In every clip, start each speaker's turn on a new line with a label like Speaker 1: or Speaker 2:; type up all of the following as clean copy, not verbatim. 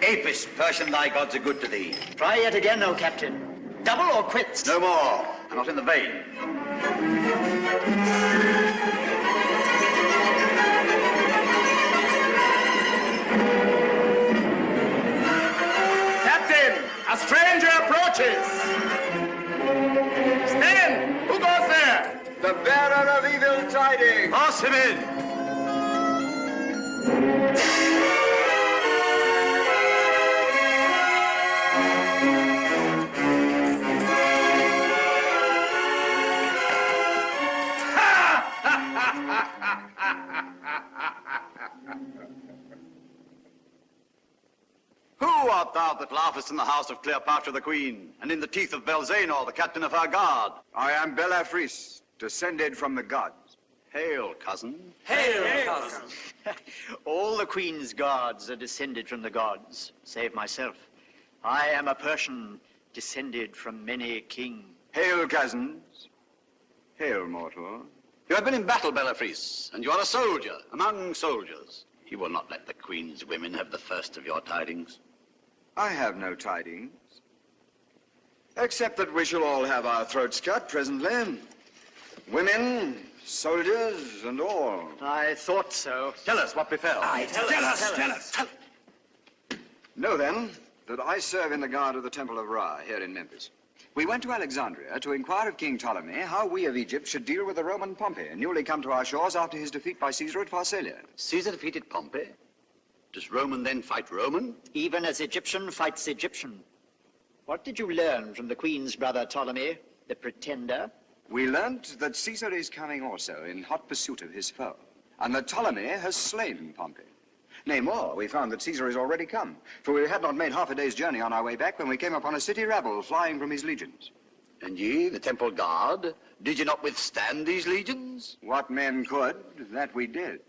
Speaker 1: Apis, Persian, thy gods are good to thee.
Speaker 2: Try yet again, O captain. Double or quits?
Speaker 1: No more. I'm not in the vein.
Speaker 3: Captain, a stranger approaches. Stand! Who goes there?
Speaker 4: The bearer of evil tidings.
Speaker 1: Pass him in. Who art thou that laughest in the house of Cleópatra the queen, and in the teeth of Belzanor, the captain of our guard?
Speaker 4: I am Belafris, descended from the gods.
Speaker 1: Hail, cousin.
Speaker 2: Hail, cousin. All the queen's guards are descended from the gods, save myself. I am a Persian, descended from many a king.
Speaker 4: Hail, cousins. Hail, mortal.
Speaker 1: You have been in battle, Belafris, and you are a soldier among soldiers. You will not let the queen's women have the first of your tidings.
Speaker 4: I have no tidings, except that we shall all have our throats cut presently. Women, soldiers, and all.
Speaker 2: I thought so.
Speaker 1: Tell us what befell.
Speaker 3: Tell us.
Speaker 4: Know then that I serve in the guard of the Temple of Ra here in Memphis. We went to Alexandria to inquire of King Ptolemy how we of Egypt should deal with the Roman Pompey, newly come to our shores after his defeat by Caesar at Pharsalia.
Speaker 1: Caesar defeated Pompey? Does Roman then fight Roman?
Speaker 2: Even as Egyptian fights Egyptian. What did you learn from the queen's brother Ptolemy, the pretender?
Speaker 4: We learnt that Caesar is coming also in hot pursuit of his foe, and that Ptolemy has slain Pompey. Nay, more, we found that Caesar is already come, for we had not made half a day's journey on our way back when we came upon a city rabble flying from his legions.
Speaker 1: And ye, the temple guard, did ye not withstand these legions?
Speaker 4: What men could, that we did.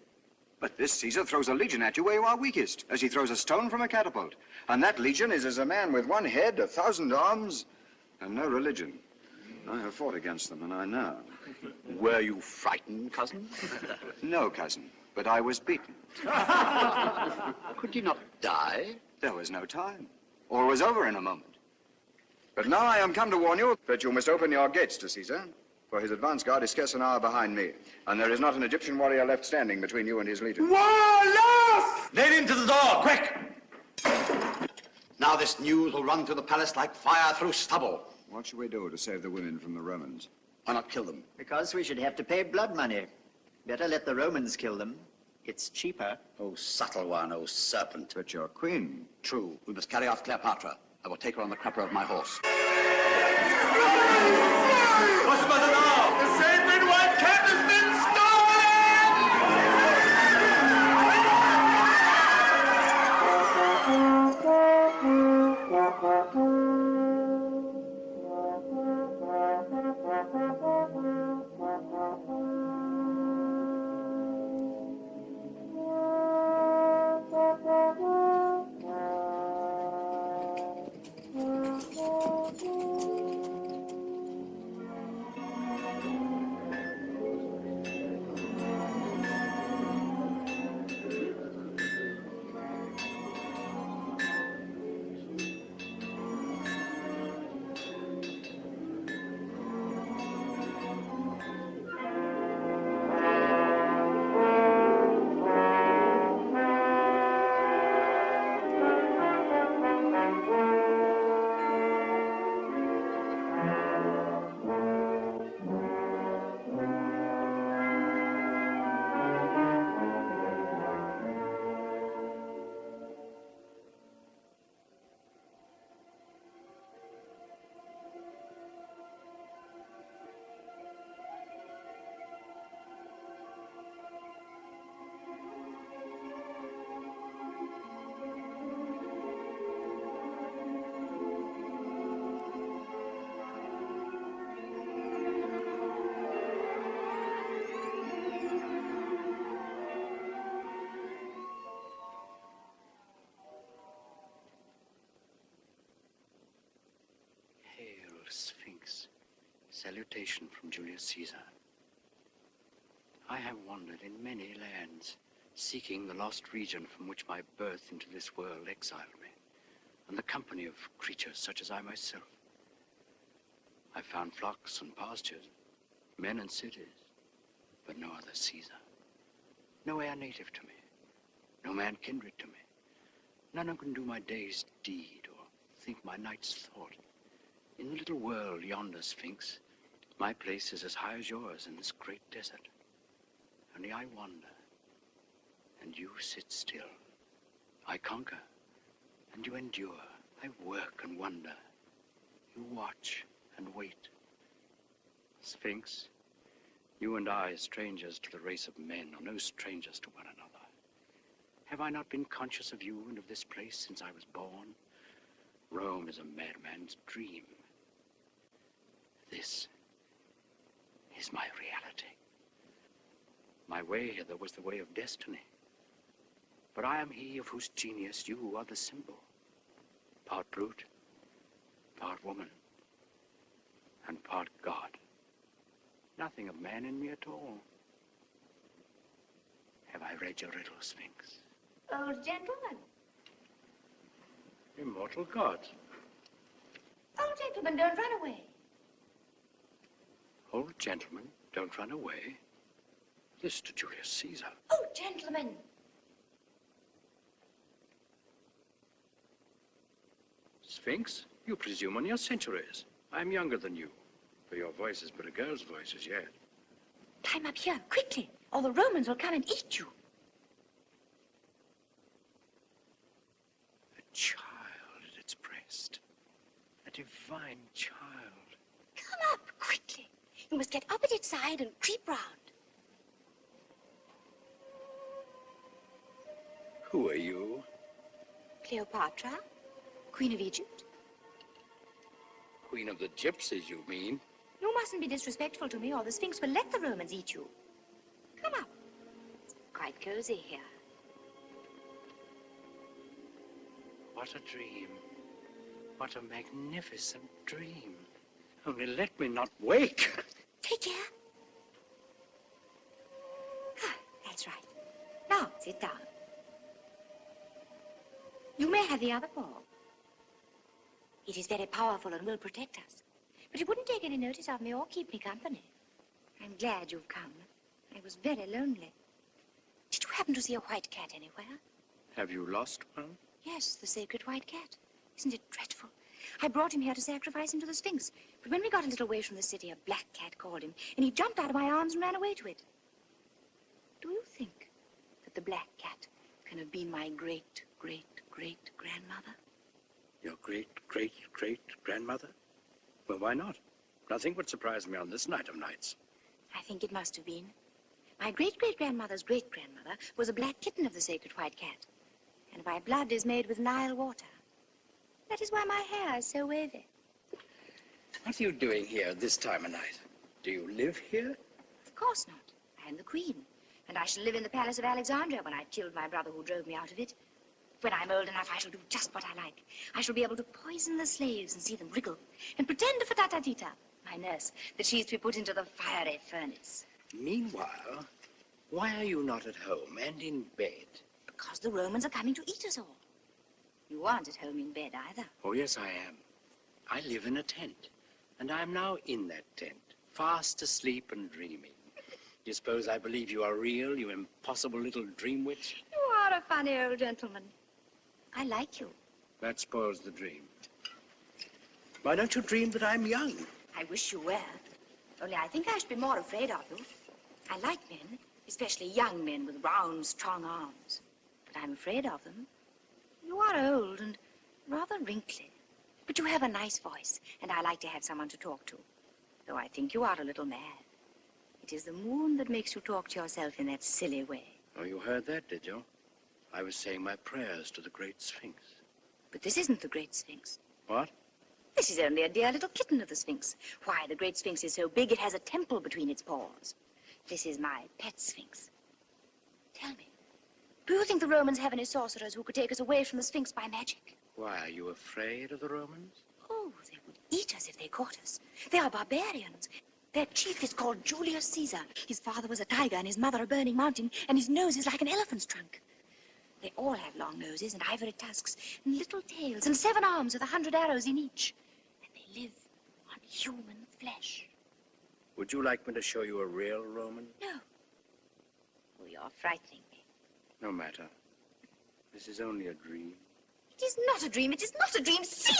Speaker 4: But this Caesar throws a legion at you where you are weakest, as he throws a stone from a catapult. And that legion is as a man with one head, 1,000 arms, and no religion. I have fought against them, and I know.
Speaker 1: Were you frightened, cousin?
Speaker 4: No, cousin, but I was beaten.
Speaker 1: Could ye not die?
Speaker 4: There was no time. All was over in a moment. But now I am come to warn you that you must open your gates to Caesar, for his advance guard is scarce an hour behind me, and there is not an Egyptian warrior left standing between you and his legion.
Speaker 3: Warlord!
Speaker 1: Lead him to the door, quick! Now this news will run through the palace like fire through stubble.
Speaker 4: What should we do to save the women from the Romans?
Speaker 1: Why not kill them?
Speaker 2: Because we should have to pay blood money. Better let the Romans kill them. It's cheaper.
Speaker 1: Oh, subtle one, oh, serpent.
Speaker 4: But your queen.
Speaker 1: True. We must carry off Cleopatra. I will take her on the crupper of my horse.
Speaker 3: What's the matter now? The sacred white cat has been
Speaker 2: Sphinx. Salutation from Julius Caesar. I have wandered in many lands, seeking the lost region from which my birth into this world exiled me.
Speaker 1: and the company of creatures such as I myself. I found flocks and pastures, men and cities, but no other Caesar. No heir native to me, no man kindred to me. None who can do my day's deed or think my night's thought. In the little world yonder, Sphinx, my place is as high as yours in this great desert. Only I wander, and you sit still. I conquer, and you endure. I work and wonder. You watch and wait. Sphinx, you and I, strangers to the race of men, are no strangers to one another. Have I not been conscious of you and of this place since I was born? Rome is a madman's dream. This is my reality. My way hither was the way of destiny. But I am he of whose genius you are the symbol. Part brute, part woman, and part God. Nothing of man in me at all. Have I read your riddle, Sphinx?
Speaker 5: Old gentleman.
Speaker 1: Immortal gods.
Speaker 5: Old gentleman, don't run away.
Speaker 1: Old gentlemen, don't run away. This to Julius Caesar.
Speaker 5: Oh, gentlemen.
Speaker 1: Sphinx, you presume on your centuries. I'm younger than you, for your voice is but a girl's voice as yet.
Speaker 5: Climb up here, quickly, or the Romans will come and eat you.
Speaker 1: A child at its breast. A divine child.
Speaker 5: Come up, quickly. You must get up at its side and creep round.
Speaker 1: Who are you?
Speaker 5: Cleópatra, Queen of Egypt.
Speaker 1: Queen of the Gypsies, you mean?
Speaker 5: You mustn't be disrespectful to me, or the Sphinx will let the Romans eat you. Come up. It's quite cozy here.
Speaker 1: What a dream. What a magnificent dream. Only let me not wake.
Speaker 5: Take care. Ah, that's right. Now, sit down. You may have the other paw. It is very powerful and will protect us. But it wouldn't take any notice of me or keep me company. I'm glad you've come. I was very lonely. Did you happen to see a white cat anywhere?
Speaker 1: Have you lost one?
Speaker 5: Yes, the sacred white cat. Isn't it dreadful? I brought him here to sacrifice him to the Sphinx. But when we got a little way from the city, a black cat called him, and he jumped out of my arms and ran away to it. Do you think that the black cat can have been my great-great-great-grandmother?
Speaker 1: Your great-great-great-grandmother? Well, why not? Nothing would surprise me on this night of nights.
Speaker 5: I think it must have been. My great-great-grandmother's great-grandmother was a black kitten of the sacred white cat. And my blood is made with Nile water. That is why my hair is so wavy.
Speaker 1: What are you doing here this time of night? Do you live here?
Speaker 5: Of course not. I am the queen. And I shall live in the palace of Alexandria when I've killed my brother who drove me out of it. When I'm old enough, I shall do just what I like. I shall be able to poison the slaves and see them wriggle. And pretend to Fatatatita, my nurse, that she's to be put into the fiery furnace.
Speaker 1: Meanwhile, why are you not at home and in bed?
Speaker 5: Because the Romans are coming to eat us all. You aren't at home in bed either.
Speaker 1: Oh, yes, I am. I live in a tent, and I'm now in that tent, fast asleep and dreaming. Do you suppose I believe you are real, you impossible little dream witch?
Speaker 5: You are a funny old gentleman. I like you.
Speaker 1: That spoils the dream. Why don't you dream that I'm young?
Speaker 5: I wish you were. Only I think I should be more afraid of you. I like men, especially young men with round, strong arms. But I'm afraid of them. You are old and rather wrinkly. But you have a nice voice, and I like to have someone to talk to. Though I think you are a little mad. It is the moon that makes you talk to yourself in that silly way.
Speaker 1: Oh, you heard that, did you? I was saying my prayers to the great Sphinx.
Speaker 5: But this isn't the great Sphinx.
Speaker 1: What?
Speaker 5: This is only a dear little kitten of the Sphinx. Why, the great Sphinx is so big it has a temple between its paws. This is my pet Sphinx. Tell me, do you think the Romans have any sorcerers who could take us away from the Sphinx by magic?
Speaker 1: Why, are you afraid of the Romans?
Speaker 5: Oh, they would eat us if they caught us. They are barbarians. Their chief is called Julius Caesar. His father was a tiger and his mother a burning mountain, and his nose is like an elephant's trunk. They all have long noses and ivory tusks and little tails and 7 arms with 100 arrows in each. And they live on human flesh.
Speaker 1: Would you like me to show you a real Roman?
Speaker 5: No. Oh, you're frightening me.
Speaker 1: No matter. This is only a dream.
Speaker 5: It is not a dream. It is not a dream. See!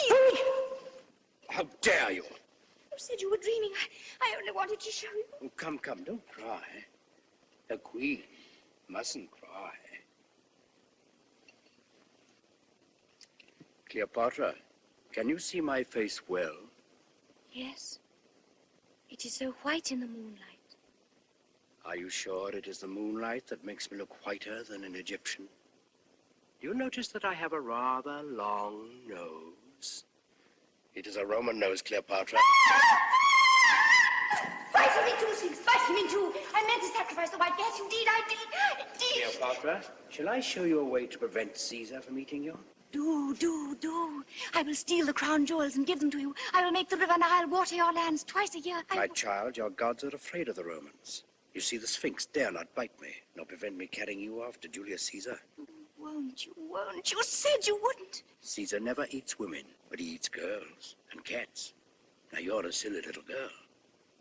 Speaker 1: How dare you?
Speaker 5: You said you were dreaming. I only wanted to show you.
Speaker 1: Oh, come, don't cry. A queen mustn't cry. Cleopatra, can you see my face well?
Speaker 5: Yes. It is so white in the moonlight.
Speaker 1: Are you sure it is the moonlight that makes me look whiter than an Egyptian? Do you notice that I have a rather long nose? It is a Roman nose, Cleopatra.
Speaker 5: Bite him in two, Sphinx. Bite him in two. I meant to sacrifice the white. Yes, indeed, I did.
Speaker 1: Cleopatra, shall I show you a way to prevent Caesar from eating you?
Speaker 5: Do. I will steal the crown jewels and give them to you. I will make the river Nile water your lands twice a year.
Speaker 1: My child, your gods are afraid of the Romans. You see, the Sphinx dare not bite me, nor prevent me carrying you off to Julius Caesar.
Speaker 5: Won't you? You said you wouldn't.
Speaker 1: Caesar never eats women, but he eats girls and cats. Now, you're a silly little girl,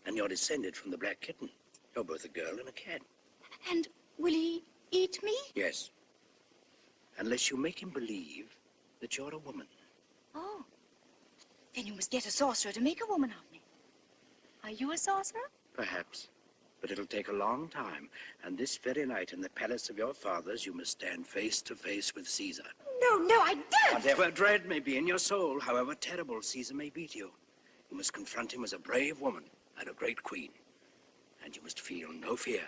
Speaker 1: and you're descended from the black kitten. You're both a girl and a cat.
Speaker 5: And will he eat me?
Speaker 1: Yes. Unless you make him believe that you're a woman.
Speaker 5: Oh. Then you must get a sorcerer to make a woman of me. Are you a sorcerer?
Speaker 1: Perhaps. But it'll take a long time. And this very night in the palace of your fathers, you must stand face to face with Caesar.
Speaker 5: No, I daren't.
Speaker 1: Whatever dread may be in your soul, however terrible Caesar may be to you, you must confront him as a brave woman and a great queen. And you must feel no fear.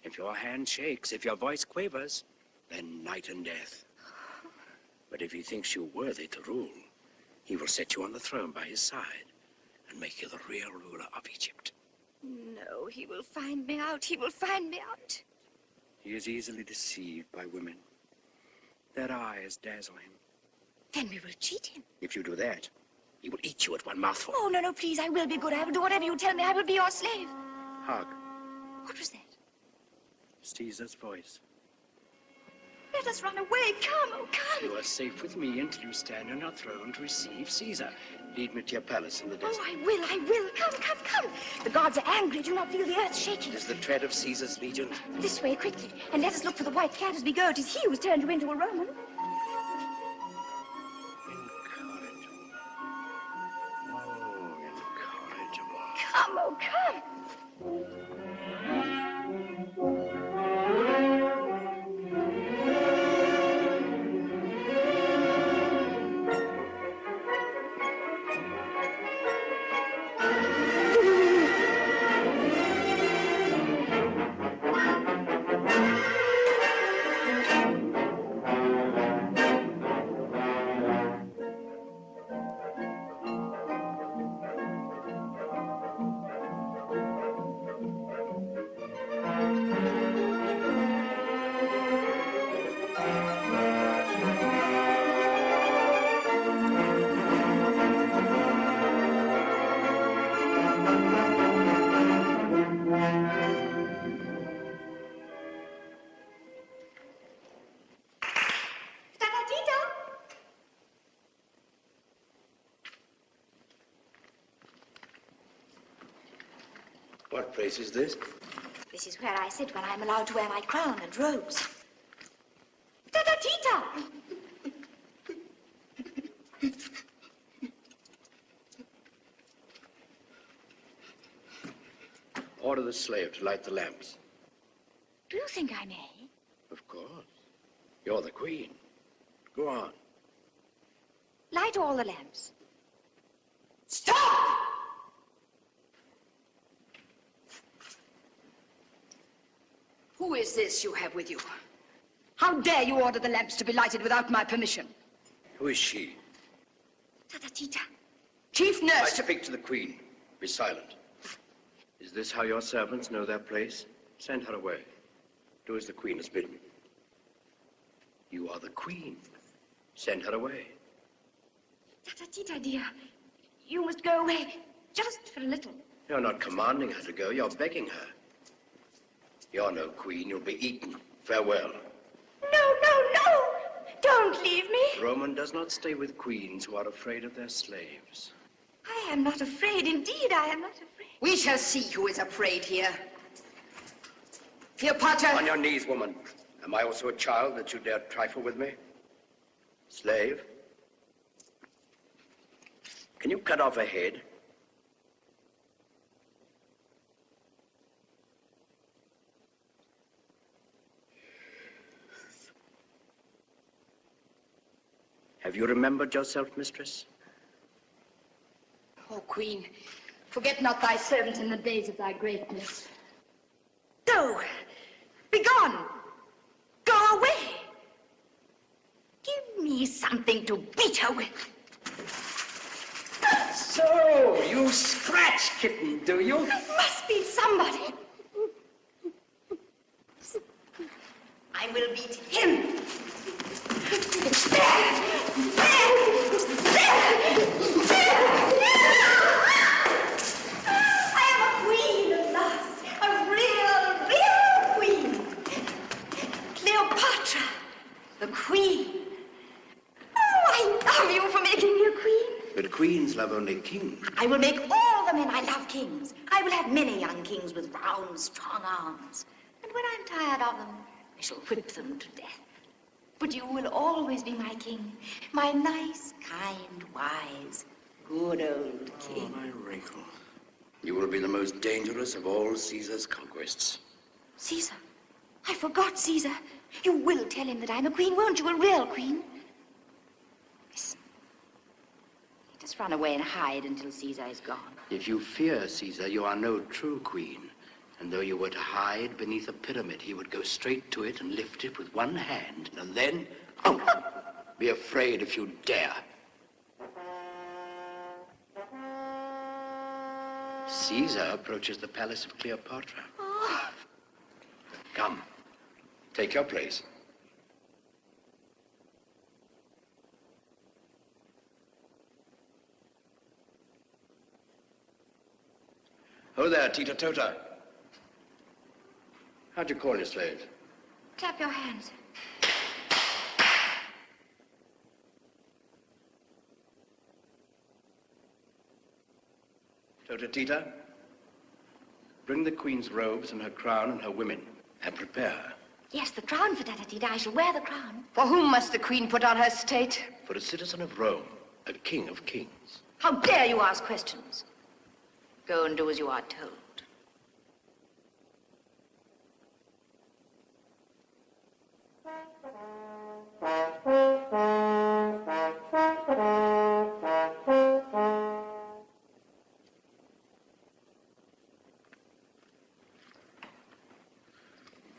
Speaker 1: If your hand shakes, if your voice quavers, then night and death. But if he thinks you worthy to rule, he will set you on the throne by his side and make you the real ruler of Egypt.
Speaker 5: No, he will find me out. He will find me out.
Speaker 1: He is easily deceived by women. Their eyes dazzle him.
Speaker 5: Then we will cheat him.
Speaker 1: If you do that, he will eat you at one mouthful.
Speaker 5: Oh, no, please, I will be good. I will do whatever you tell me. I will be your slave.
Speaker 1: Hark.
Speaker 5: What was that?
Speaker 1: Caesar's voice.
Speaker 5: Let us run away. Come, oh, come.
Speaker 1: You are safe with me until you stand on your throne to receive Caesar. Lead me to your palace in the desert.
Speaker 5: Oh, I will. Come. The gods are angry. Do not feel the earth shaking.
Speaker 1: It is the tread of Caesar's legion.
Speaker 5: This way, quickly. And let us look for the white cat as we go. It is he who has turned you into a Roman.
Speaker 1: Incorrigible. Oh, incorrigible.
Speaker 5: Come, oh, come.
Speaker 1: What place is this?
Speaker 5: This is where I sit when I'm allowed to wear my crown and robes. Tita!
Speaker 1: Order the slave to light the lamps.
Speaker 5: Do you think I may?
Speaker 1: Of course. You're the queen. Go on.
Speaker 5: Light all the lamps.
Speaker 6: Stop! Who is this you have with you? How dare you order the lamps to be lighted without my permission?
Speaker 1: Who is she?
Speaker 5: Tita.
Speaker 6: Chief
Speaker 1: I
Speaker 6: nurse.
Speaker 1: speak to the queen. Be silent. Is this how your servants know their place? Send her away. Do as the queen has bidden. You are the queen. Send her away.
Speaker 5: Tita, dear. You must go away. Just for a little.
Speaker 1: You're not commanding her to go. You're begging her. You're no queen. You'll be eaten. Farewell.
Speaker 5: No! Don't leave me.
Speaker 1: Roman does not stay with queens who are afraid of their slaves.
Speaker 5: I am not afraid. Indeed, I am not afraid.
Speaker 6: We shall see who is afraid here. Cleopatra.
Speaker 1: On your knees, woman. Am I also a child that you dare trifle with me? Slave? Can you cut off a head? Have you remembered yourself, mistress?
Speaker 6: O Queen, forget not thy servant in the days of thy greatness.
Speaker 5: Go. Be gone. Go away. Give me something to beat her with.
Speaker 1: So, you scratch kitten, do you?
Speaker 5: It must be somebody. I will beat him. I am a queen at last. A real queen. Cleopatra, the queen. Oh, I love you for making me a queen.
Speaker 1: But queens love only kings.
Speaker 5: I will make all the men I love kings. I will have many young kings with round, strong arms. And when I'm tired of them, I shall whip them to death. But you will always be my king, my nice, kind, wise, good old king.
Speaker 1: Oh, my wrinkle. You will be the most dangerous of all Caesar's conquests.
Speaker 5: Caesar? I forgot Caesar. You will tell him that I'm a queen, won't you? A real queen. Listen. Let us run away and hide until Caesar is gone.
Speaker 1: If you fear Caesar, you are no true queen. And though you were to hide beneath a pyramid, he would go straight to it and lift it with one hand. And then, oh, be afraid if you dare. Caesar approaches the palace of Cleopatra.
Speaker 5: Oh.
Speaker 1: Come, take your place. Oh there, Tita Tota. How'd you call your slaves?
Speaker 5: Clap your hands.
Speaker 1: Tota Tita, bring the queen's robes and her crown and her women, and prepare her.
Speaker 5: Yes, the crown for Tatatita. I shall wear the crown.
Speaker 6: For whom must the Queen put on her state?
Speaker 1: For a citizen of Rome, a king of kings.
Speaker 5: How dare you ask questions? Go and do as you are told.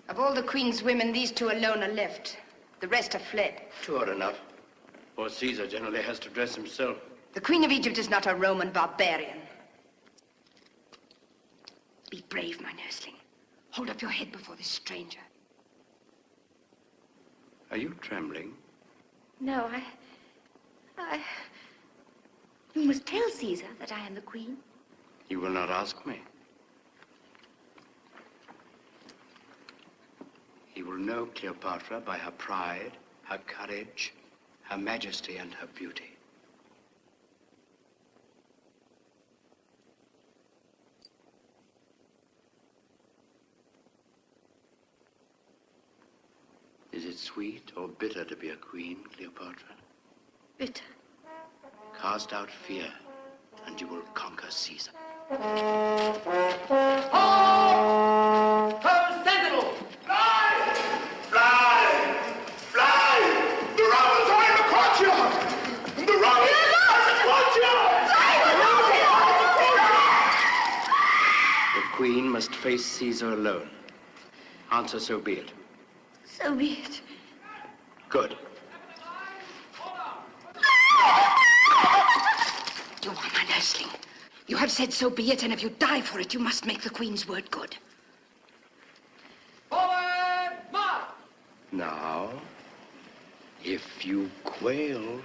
Speaker 6: Of all the Queen's women, these two alone are left. The rest have fled.
Speaker 1: Two are enough. For Caesar generally has to dress himself.
Speaker 6: The Queen of Egypt is not a Roman barbarian. Be brave, my nursling. Hold up your head before this stranger.
Speaker 1: Are you trembling?
Speaker 5: No, You must tell Caesar that I am the queen.
Speaker 1: He will not ask me. He will know Cleopatra by her pride, her courage, her majesty, and her beauty. Is it sweet or bitter to be a queen, Cleopatra?
Speaker 5: Bitter.
Speaker 1: Cast out fear, and you will conquer Caesar.
Speaker 3: Ho! Ho, sentinel! Fly! Fly! Fly! The robbers are in the courtyard! The robbers are in the courtyard!
Speaker 1: The queen must face Caesar alone. Answer, so be it.
Speaker 5: So be it.
Speaker 1: Good.
Speaker 6: You are my nursling. You have said so be it, and if you die for it, you must make the Queen's word good.
Speaker 3: Forward, march!
Speaker 1: Now, if you quail...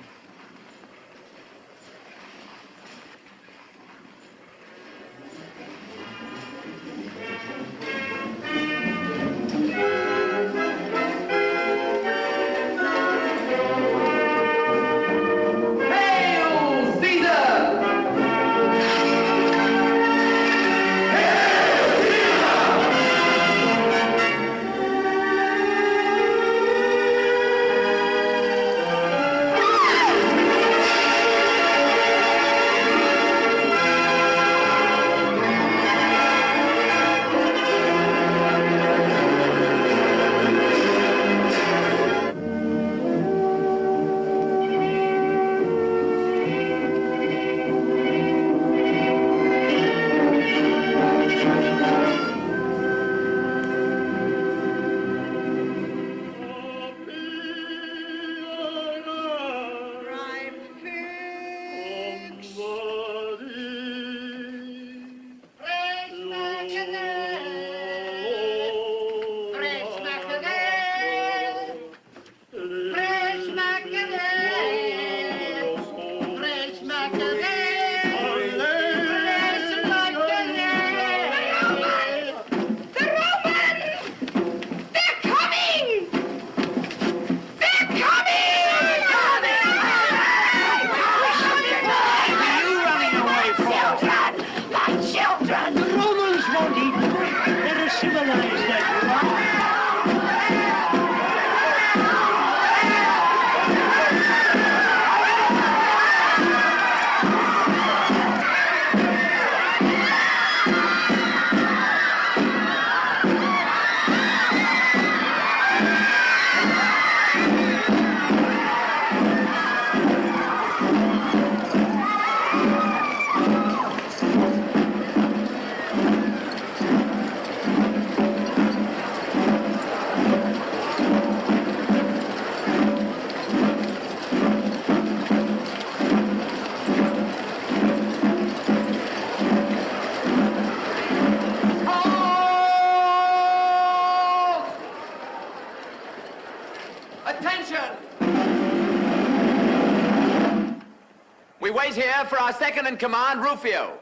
Speaker 7: have for our second in command, Rufio.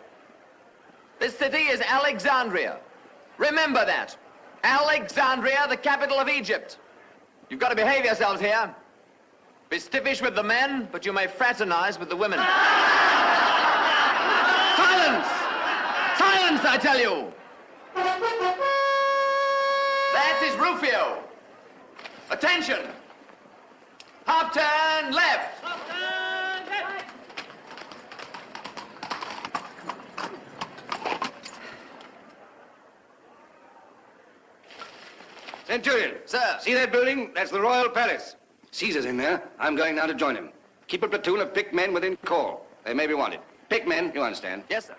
Speaker 7: This city is Alexandria. Remember that. Alexandria, the capital of Egypt. You've got to behave yourselves here. Be stiffish with the men, but you may fraternize with the women. Silence! Silence, I tell you! That is Rufio. Attention! Half turn left! Half turn left!
Speaker 4: Centurion.
Speaker 7: Sir.
Speaker 4: See that building? That's the royal palace. Caesar's in there. I'm going now to join him. Keep a platoon of picked men within call. They may be wanted. Picked men, you understand.
Speaker 7: Yes, sir.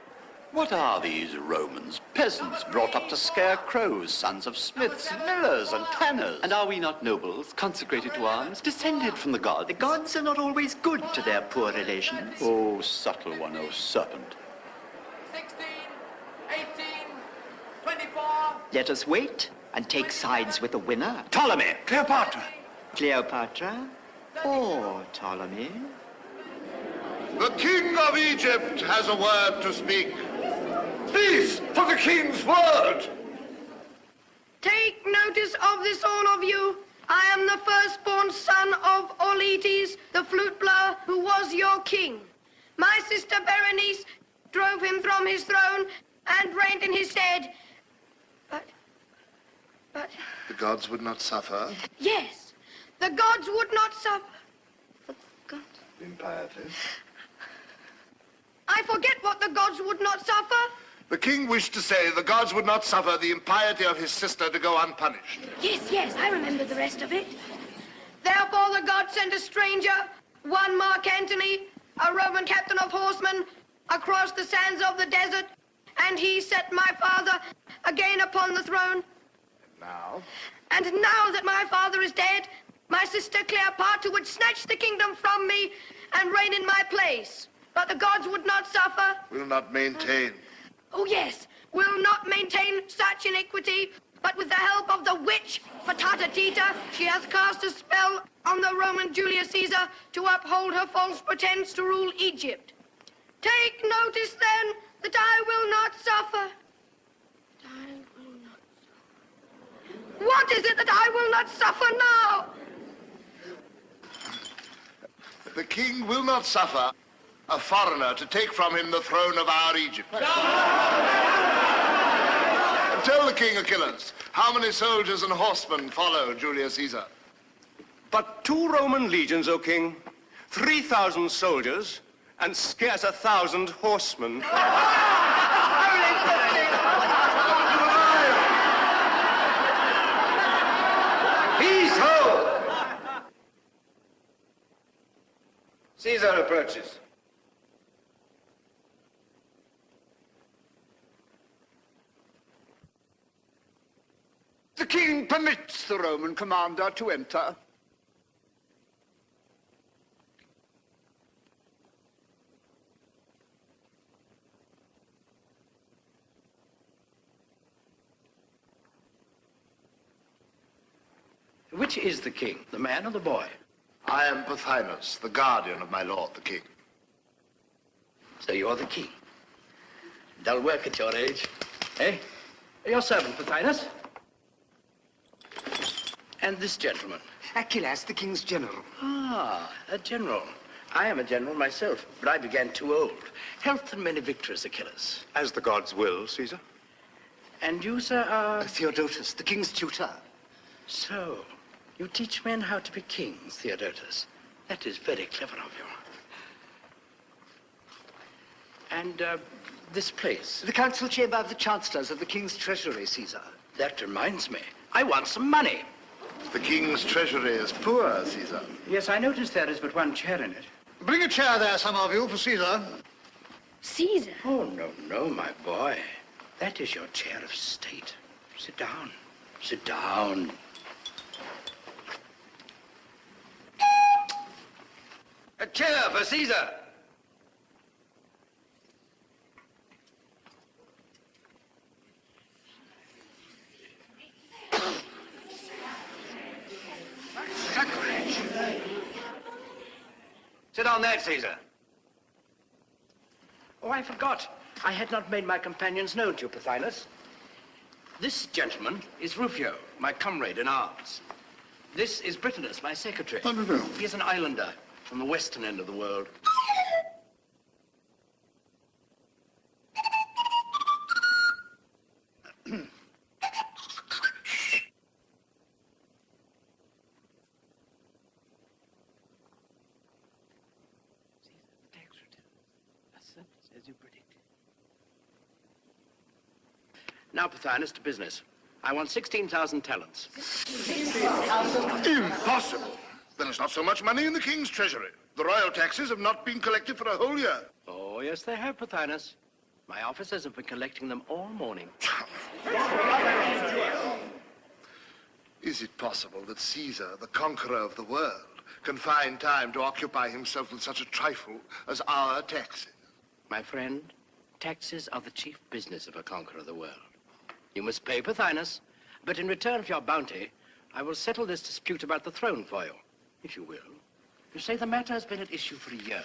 Speaker 8: What are these Romans? Peasants brought up to scare crows, sons of smiths, millers, and tanners.
Speaker 9: And are we not nobles, consecrated to arms, descended from the gods?
Speaker 2: The gods are not always good to their poor relations.
Speaker 8: Oh, subtle one, oh serpent.
Speaker 7: 16, 18, 24.
Speaker 2: Let us wait and take sides with the winner.
Speaker 4: Ptolemy. Cleopatra.
Speaker 2: Cleopatra or Ptolemy?
Speaker 3: The king of Egypt has a word to speak.
Speaker 4: Peace for the king's word.
Speaker 10: Take notice of this, all of you. I am the firstborn son of Auletes, the flute blower, who was your king. My sister Berenice drove him from his throne and reigned in his stead. But...
Speaker 3: The gods would not suffer.
Speaker 10: Yes, the gods would not suffer. The gods...
Speaker 3: Impiety.
Speaker 10: I forget what the gods would not suffer.
Speaker 3: The king wished to say the gods would not suffer the impiety of his sister to go unpunished.
Speaker 10: Yes, I remember the rest of it. Therefore the gods sent a stranger, one Mark Antony, a Roman captain of horsemen, across the sands of the desert, and he set my father again upon the throne. And now that my father is dead, my sister Cleopatra would snatch the kingdom from me and reign in my place. But the gods would not suffer.
Speaker 3: Will not maintain.
Speaker 10: Oh, yes, will not maintain such iniquity, but with the help of the witch, Patata Tita, she has cast a spell on the Roman Julius Caesar to uphold her false pretense to rule Egypt. Take notice, then, that I will not suffer. I will not suffer. What is it that I will not suffer now?
Speaker 3: The king will not suffer a foreigner to take from him the throne of our Egypt. Tell the king, Achilles, how many soldiers and horsemen follow Julius Caesar?
Speaker 11: But 2 Roman legions, O king, 3,000 soldiers, and scarce 1,000 horsemen.
Speaker 4: Peace, ho! Caesar approaches.
Speaker 3: The king permits the Roman commander to enter.
Speaker 1: Which is the king, the man or the boy?
Speaker 3: I am Pothinus, the guardian of my lord, the king.
Speaker 1: So you're the king. Dull work at your age. Eh? Your servant, Pothinus. And this gentleman?
Speaker 4: Achilles, the king's general.
Speaker 1: Ah, a general. I am a general myself, but I began too old. Health and many victories, Achilles.
Speaker 11: As the gods will, Caesar.
Speaker 1: And you, sir, are...
Speaker 4: Theodotus, the king's tutor.
Speaker 1: So, you teach men how to be kings, Theodotus. That is very clever of you. And, this place?
Speaker 4: The council chamber of the chancellors of the king's treasury, Caesar.
Speaker 1: That reminds me. I want some money.
Speaker 3: The king's treasury is poor, Caesar.
Speaker 1: Yes, I noticed there is but one chair in it.
Speaker 3: Bring a chair there, some of you, for Caesar.
Speaker 10: Caesar?
Speaker 1: Oh, no, my boy. That is your chair of state. Sit down. Sit down.
Speaker 4: A chair for Caesar. Sacrilege. Sit on that, Caesar.
Speaker 1: Oh, I forgot. I had not made my companions known to you, Pothinus. This gentleman is Rufio, my comrade in arms. This is Britanus, my secretary.
Speaker 3: Oh, no.
Speaker 1: He is an islander from the western end of the world. Now, Pothinus, to business. I want 16,000 talents.
Speaker 3: Impossible. There is not so much money in the king's treasury. The royal taxes have not been collected for a whole year.
Speaker 1: Oh, yes, they have, Pothinus. My officers have been collecting them all morning.
Speaker 3: Is it possible that Caesar, the conqueror of the world, can find time to occupy himself with such a trifle as our taxes?
Speaker 1: My friend, taxes are the chief business of a conqueror of the world. You must pay, Pothinus, but in return for your bounty, I will settle this dispute about the throne for you, if you will. You say the matter has been at issue for a year.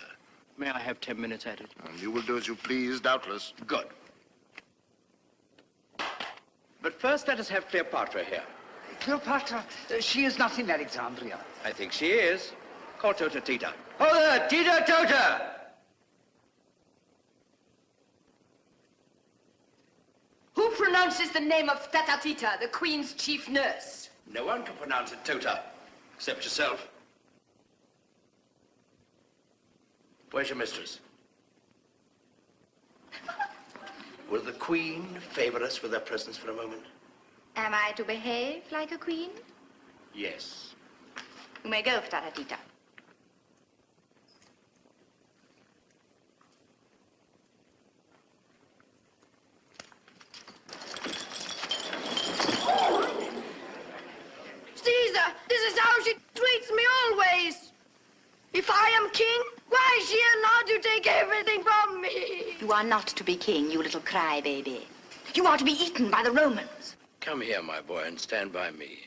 Speaker 1: May I have 10 minutes at it?
Speaker 3: And you will do as you please, doubtless.
Speaker 1: Good. But first, let us have Cleopatra here.
Speaker 12: Cleopatra? She is not in Alexandria.
Speaker 1: I think she is. Call Tota Tita.
Speaker 12: Oh, there, Tita Tota!
Speaker 6: Who pronounces the name of Tata Tita, the Queen's chief nurse?
Speaker 1: No one can pronounce it Tota, except yourself. Where's your mistress? Will the Queen favor us with her presence for a moment?
Speaker 5: Am I to behave like a queen?
Speaker 1: Yes.
Speaker 5: You may go, Tata Tita.
Speaker 10: Caesar, this is how she treats me always. If I am king, why is she allowed to take everything from me?
Speaker 5: You are not to be king, you little crybaby. You are to be eaten by the Romans.
Speaker 1: Come here, my boy, and stand by me.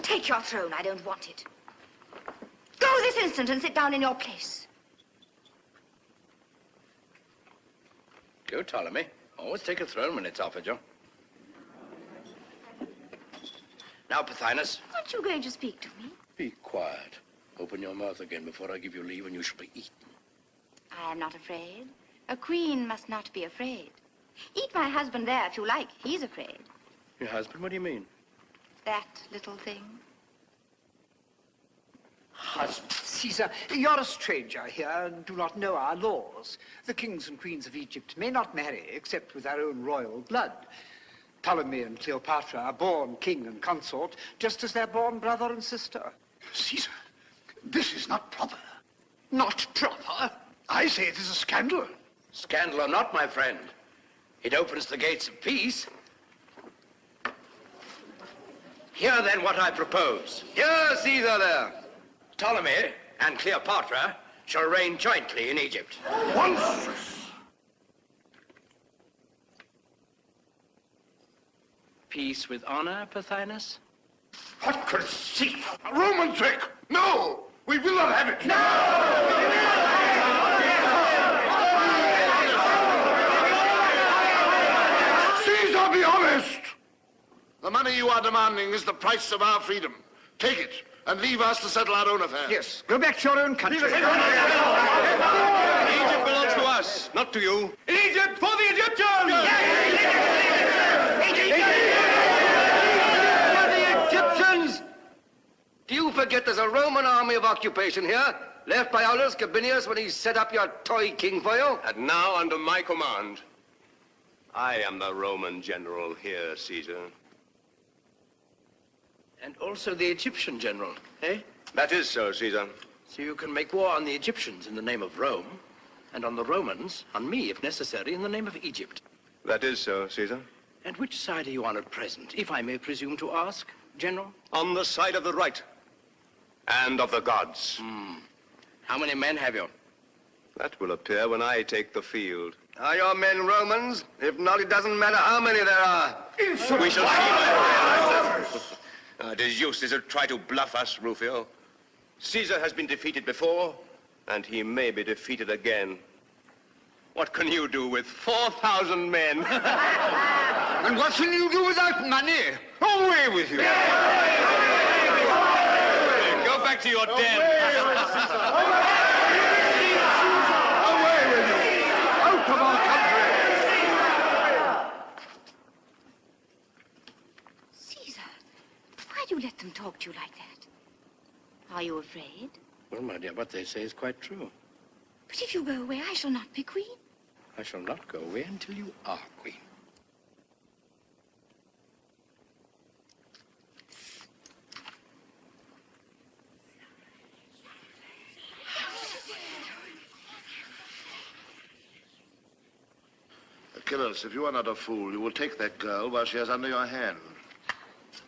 Speaker 5: Take your throne, I don't want it. Go this instant and sit down in your place.
Speaker 1: Go, Ptolemy. Always take a throne when it's offered you. Now, Pothinus.
Speaker 5: Aren't you going to speak to me?
Speaker 1: Be quiet. Open your mouth again before I give you leave, and you shall be eaten.
Speaker 5: I am not afraid. A queen must not be afraid. Eat my husband there if you like. He's afraid.
Speaker 1: Your husband? What do you mean?
Speaker 5: That little thing.
Speaker 12: Husband. Caesar, you're a stranger here and do not know our laws. The kings and queens of Egypt may not marry except with their own royal blood. Ptolemy and Cleopatra are born king and consort, just as they're born brother and sister.
Speaker 3: Caesar, this is not proper.
Speaker 12: Not proper?
Speaker 3: I say it is a scandal.
Speaker 1: Scandal or not, my friend. It opens the gates of peace. Hear then what I propose.
Speaker 7: Here, Caesar, there.
Speaker 1: Ptolemy and Cleopatra shall reign jointly in Egypt.
Speaker 3: Monstrous!
Speaker 1: Peace with honor, Pothinus?
Speaker 3: What conceit! A Roman trick! No! We will not have it! No! Caesar, be honest! The money you are demanding is the price of our freedom. Take it, and leave us to settle our own affairs.
Speaker 12: Yes, go back to your own country.
Speaker 11: Egypt belongs to us, not to you. Egypt for the Egyptians!
Speaker 7: For the Egyptians! Do you forget there's a Roman army of occupation here, left by Aulus Gabinius when he set up your toy king for you?
Speaker 11: And now, under my command, I am the Roman general here, Caesar.
Speaker 1: And also the Egyptian general, eh?
Speaker 11: That is so, Caesar.
Speaker 1: So you can make war on the Egyptians in the name of Rome, and on the Romans, on me, if necessary, in the name of Egypt.
Speaker 11: That is so, Caesar.
Speaker 1: And which side are you on at present, if I may presume to ask, General?
Speaker 11: On the side of the right, and of the gods.
Speaker 1: How many men have you?
Speaker 11: That will appear when I take the field.
Speaker 13: Are your men Romans? If not, it doesn't matter how many there are.
Speaker 11: We shall see, my friend. It is useless to try to bluff us, Rufio. Caesar has been defeated before, and he may be defeated again. What can you do with 4,000 men?
Speaker 12: And what will you do without money? Away with you!
Speaker 11: Go back to your den.
Speaker 3: Away with you! Out of our country!
Speaker 5: Caesar, why do you let them talk to you like that? Are you afraid?
Speaker 1: Well, my dear, what they say is quite true.
Speaker 5: But if you go away, I shall not be queen.
Speaker 1: I shall not go away until you are queen.
Speaker 3: Achilles, if you are not a fool, you will take that girl while she is under your hand.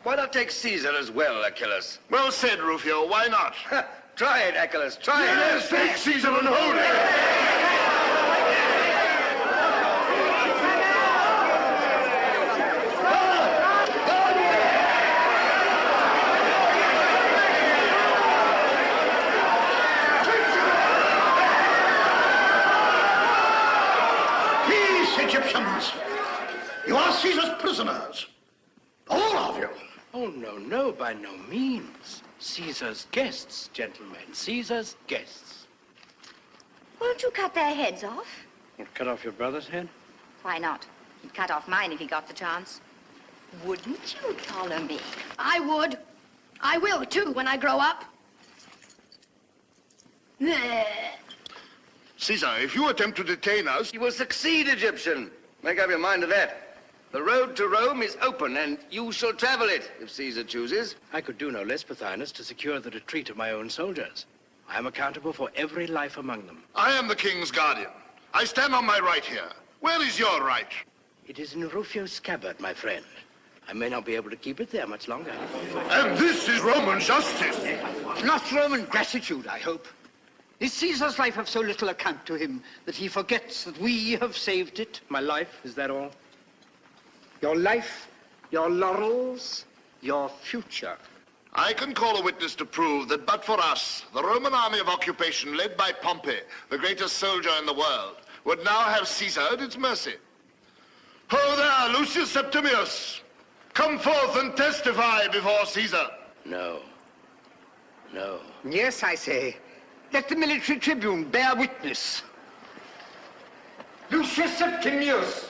Speaker 13: Why not take Caesar as well, Achilles?
Speaker 3: Well said, Rufio. Why not?
Speaker 13: Try it, Achilles. Try it.
Speaker 3: Yes, take Caesar and hold it.
Speaker 14: Egyptians, you are Caesar's prisoners. All of you.
Speaker 1: Oh, no, no, by no means. Caesar's guests, gentlemen. Caesar's guests.
Speaker 5: Won't you cut their heads off?
Speaker 1: Want to cut off your brother's head?
Speaker 5: Why not? He'd cut off mine if he got the chance. Wouldn't you, Ptolemy?
Speaker 10: I would. I will, too, when I grow up.
Speaker 3: Caesar, if you attempt to detain us...
Speaker 13: You will succeed, Egyptian. Make up your mind to that. The road to Rome is open, and you shall travel it, if Caesar chooses.
Speaker 1: I could do no less, Pothinus, to secure the retreat of my own soldiers. I am accountable for every life among them.
Speaker 3: I am the king's guardian. I stand on my right here. Where is your right?
Speaker 1: It is in Rufio's scabbard, my friend. I may not be able to keep it there much longer.
Speaker 3: And this is Roman justice.
Speaker 12: Not Roman gratitude, I hope. Is Caesar's life of so little account to him that he forgets that we have saved it?
Speaker 1: My life, is that all?
Speaker 12: Your life, your laurels, your future.
Speaker 3: I can call a witness to prove that but for us, the Roman army of occupation led by Pompey, the greatest soldier in the world, would now have Caesar at its mercy. Ho there, Lucius Septimius! Come forth and testify before Caesar.
Speaker 1: No. No.
Speaker 12: Yes, I say. Let the military tribune bear witness. Lucius Septimius!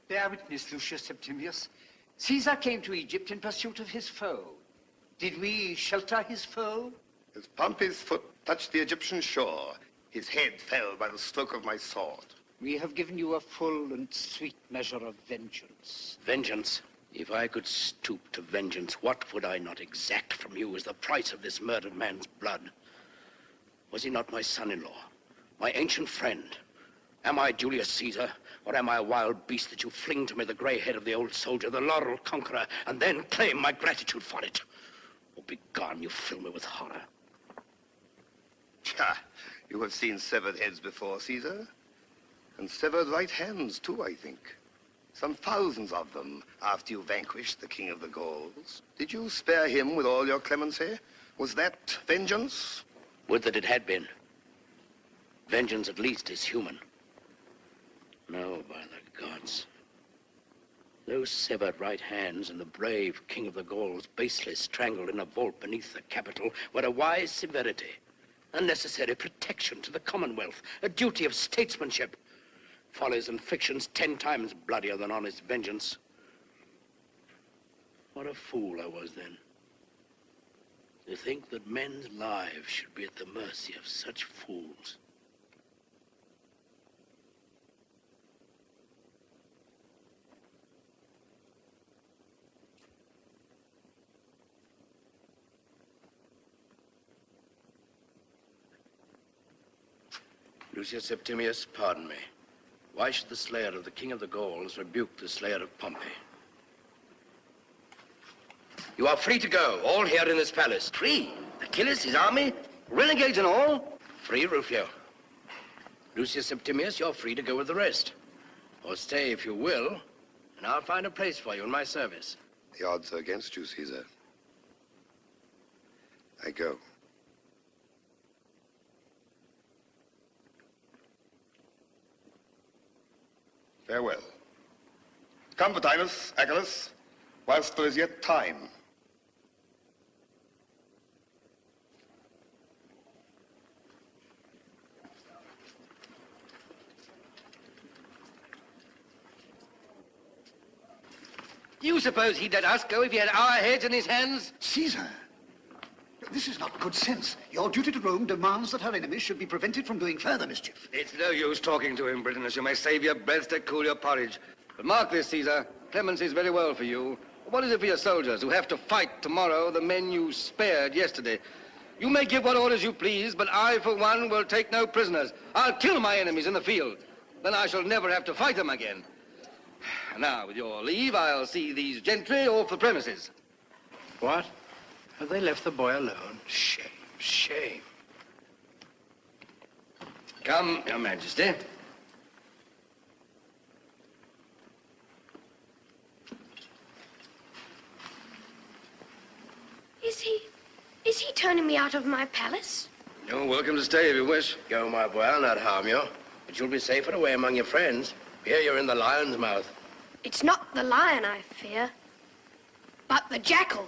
Speaker 12: Bear witness, Lucius Septimius. Caesar came to Egypt in pursuit of his foe. Did we shelter his foe?
Speaker 14: As Pompey's foot touched the Egyptian shore, his head fell by the stroke of my sword.
Speaker 12: We have given you a full and sweet measure of vengeance.
Speaker 1: Vengeance? If I could stoop to vengeance, what would I not exact from you as the price of this murdered man's blood? Was he not my son-in-law, my ancient friend? Am I Julius Caesar, or am I a wild beast that you fling to me the gray head of the old soldier, the laurel conqueror, and then claim my gratitude for it? Oh, begone, you fill me with horror.
Speaker 14: You have seen severed heads before, Caesar. And severed right hands, too, I think. Some thousands of them, after you vanquished the king of the Gauls. Did you spare him with all your clemency? Was that vengeance?
Speaker 1: Would that it had been. Vengeance, at least, is human. No, by the gods. Those severed right hands and the brave king of the Gauls basely strangled in a vault beneath the Capitol were a wise severity, a necessary protection to the Commonwealth, a duty of statesmanship. Follies and fictions 10 times bloodier than honest vengeance. What a fool I was then. To think that men's lives should be at the mercy of such fools. Lucius Septimius, pardon me. Why should the slayer of the king of the Gauls rebuke the slayer of Pompey?
Speaker 13: You are free to go, all here in this palace. Free? Achilles, his army, renegades and all?
Speaker 15: Free, Rufio. Lucius Septimius, you're free to go with the rest. Or stay if you will, and I'll find a place for you in my service.
Speaker 14: The odds are against you, Caesar. I go. Farewell. Come, Vatinus, Achilles, whilst there is yet time.
Speaker 13: You suppose he'd let us go if he had our heads in his hands?
Speaker 16: Caesar, this is not good sense. Your duty to Rome demands that her enemies should be prevented from doing further mischief.
Speaker 13: It's no use talking to him, Britanus. You may save your breath to cool your porridge. But mark this, Caesar. Clemency is very well for you. What is it for your soldiers who have to fight tomorrow the men you spared yesterday? You may give what orders you please, but I, for one, will take no prisoners. I'll kill my enemies in the field. Then I shall never have to fight them again. Now, with your leave, I'll see these gentry off the premises.
Speaker 15: What? Have they left the boy alone? Shame, shame.
Speaker 13: Come, Your Majesty.
Speaker 10: Is he turning me out of my palace?
Speaker 13: You're welcome to stay if you wish.
Speaker 15: Go, my boy, I'll not harm you. But you'll be safer away among your friends. Here you're in the lion's mouth.
Speaker 10: It's not the lion I fear, but the jackal.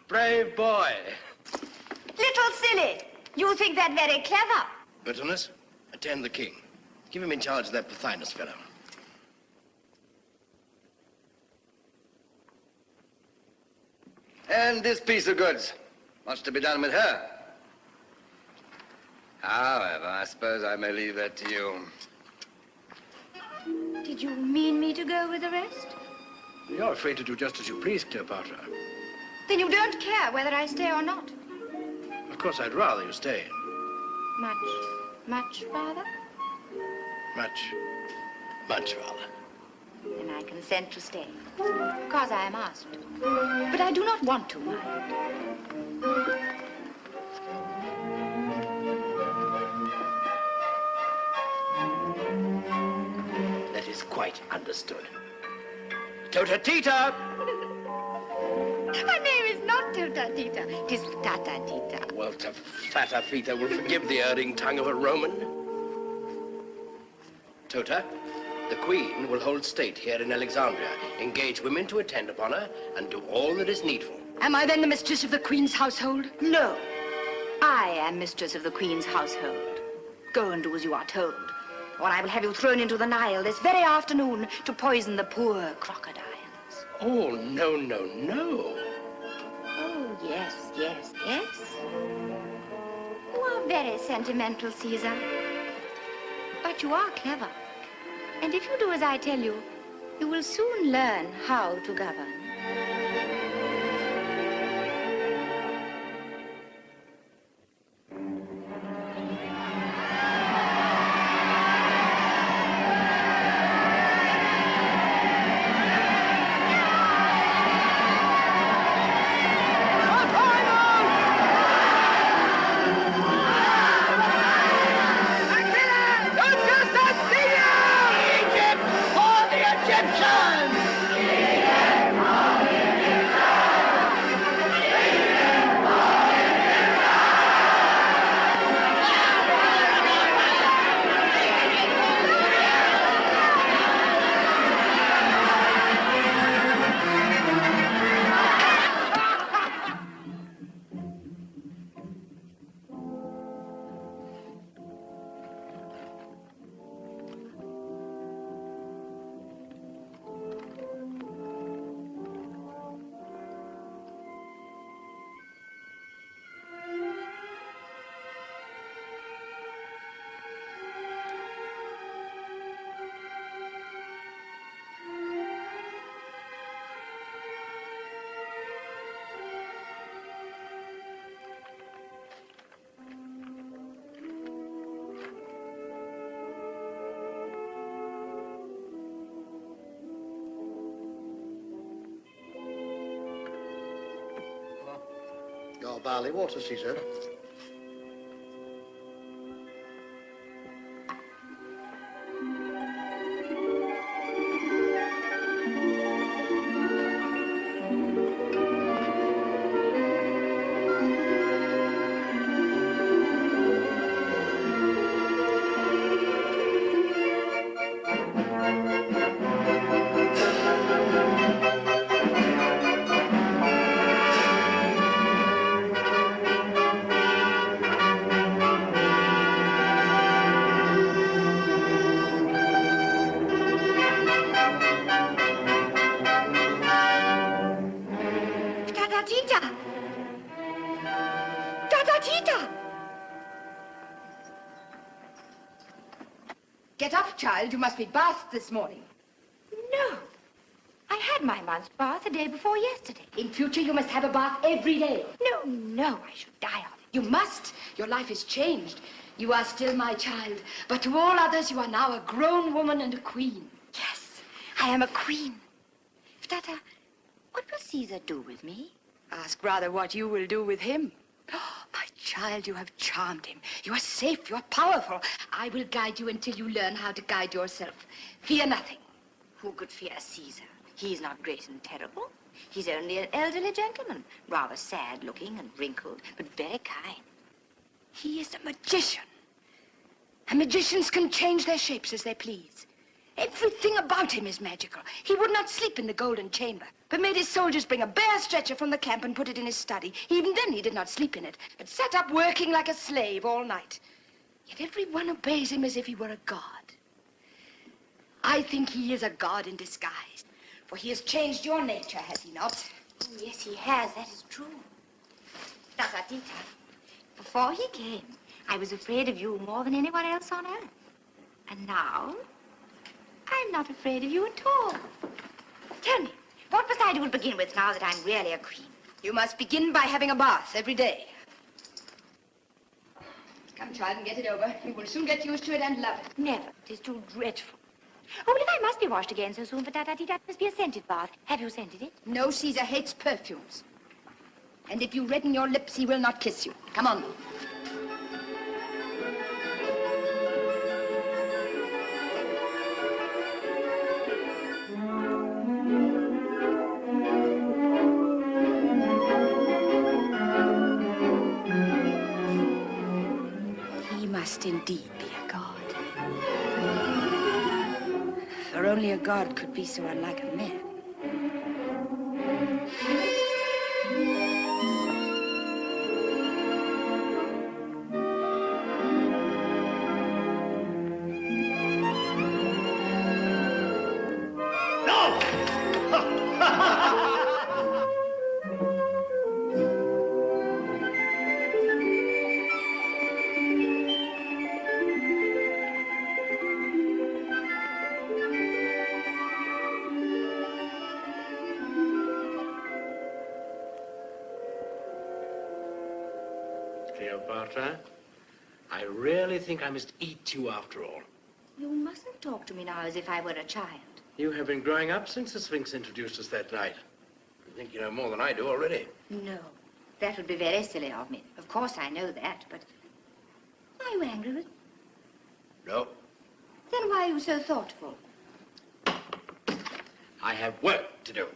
Speaker 15: Brave boy.
Speaker 5: Little silly. You think that very clever.
Speaker 15: Britanus, attend the king. Give him in charge of that Pothinus fellow.
Speaker 13: And this piece of goods. What's to be done with her? However, I suppose I may leave that to you.
Speaker 5: Did you mean me to go with the rest?
Speaker 15: You're free to do just as you please, Cleopatra.
Speaker 5: Then you don't care whether I stay or not.
Speaker 15: Of course, I'd rather you stay.
Speaker 5: Much rather?
Speaker 15: Much rather.
Speaker 5: Then I consent to stay, because I am asked. But I do not want to, mind.
Speaker 15: That is quite understood. Tota Tita!
Speaker 5: My name is not Tota Tita. It is Tata Tita.
Speaker 15: Walter Fata Fita will forgive the erring tongue of a Roman. Tota, the Queen will hold state here in Alexandria, engage women to attend upon her, and do all that is needful.
Speaker 6: Am I then the mistress of the Queen's household?
Speaker 5: No. I am mistress of the Queen's household. Go and do as you are told, or I will have you thrown into the Nile this very afternoon to poison the poor crocodiles.
Speaker 15: Oh, no, no, no.
Speaker 5: Oh, yes. You are very sentimental, Caesar. But you are clever. And if you do as I tell you, you will soon learn how to govern.
Speaker 3: Egypt for the Egyptians! Egypt for the
Speaker 16: barley water, Caesar.
Speaker 6: Get up, child. You must be bathed this morning.
Speaker 5: No. I had my month's bath the day before yesterday.
Speaker 6: In future, you must have a bath every day.
Speaker 5: No, I should die of it.
Speaker 6: You must. Your life is changed. You are still my child, but to all others, you are now a grown woman and a queen.
Speaker 5: Yes, I am a queen. Tata, what will Caesar do with me?
Speaker 6: Ask rather what you will do with him. Oh, my child, you have charmed him. You are safe, you are powerful. I will guide you until you learn how to guide yourself. Fear nothing.
Speaker 5: Who could fear Caesar? He is not great and terrible. He's only an elderly gentleman, rather sad-looking and wrinkled, but very kind.
Speaker 6: He is a magician. And magicians can change their shapes as they please. Everything about him is magical. He would not sleep in the golden chamber, but made his soldiers bring a bare stretcher from the camp and put it in his study. Even then he did not sleep in it, but sat up working like a slave all night. Yet everyone obeys him as if he were a god. I think he is a god in disguise, for he has changed your nature, has he not?
Speaker 5: Oh, yes, he has. That is true. Tata, before he came, I was afraid of you more than anyone else on earth. And now, I'm not afraid of you at all. Tell me, what must I do to begin with now that I'm really a queen?
Speaker 6: You must begin by having a bath every day. Come, child, and get it over. You will soon get used to it and love it.
Speaker 5: Never. It is too dreadful. Oh, well, if I must be washed again so soon for Tata, it must be a scented bath. Have you scented it?
Speaker 6: No, Caesar hates perfumes. And if you redden your lips, he will not kiss you. Come on. He must indeed be a god. For only a god could be so unlike a man.
Speaker 15: Cleopatra, I really think I must eat you after all.
Speaker 5: You mustn't talk to me now as if I were a child.
Speaker 15: You have been growing up since the Sphinx introduced us that night. I think you know more than I do already.
Speaker 5: No, that would be very silly of me. Of course I know that, but are you angry with me?
Speaker 15: No.
Speaker 5: Then why are you so thoughtful?
Speaker 15: I have work to do.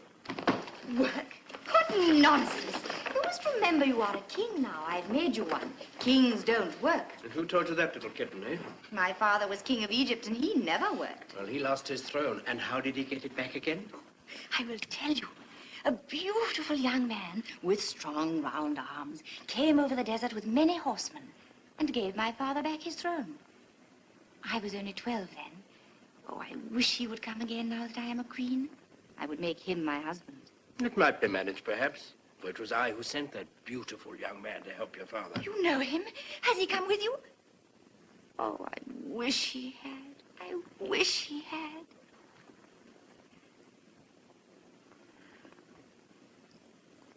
Speaker 5: Work? What nonsense. You must remember you are a king now. I've made you one. Kings don't work.
Speaker 15: And who told you that, little kitten, eh?
Speaker 5: My father was king of Egypt, and he never worked.
Speaker 15: Well, he lost his throne. And how did he get it back again?
Speaker 5: I will tell you. A beautiful young man with strong, round arms came over the desert with many horsemen and gave my father back his throne. I was only 12 then. Oh, I wish he would come again now that I am a queen. I would make him my husband.
Speaker 15: It might be managed, perhaps. For it was I who sent that beautiful young man to help your father.
Speaker 5: You know him? Has he come with you? Oh, I wish he had. I wish he had.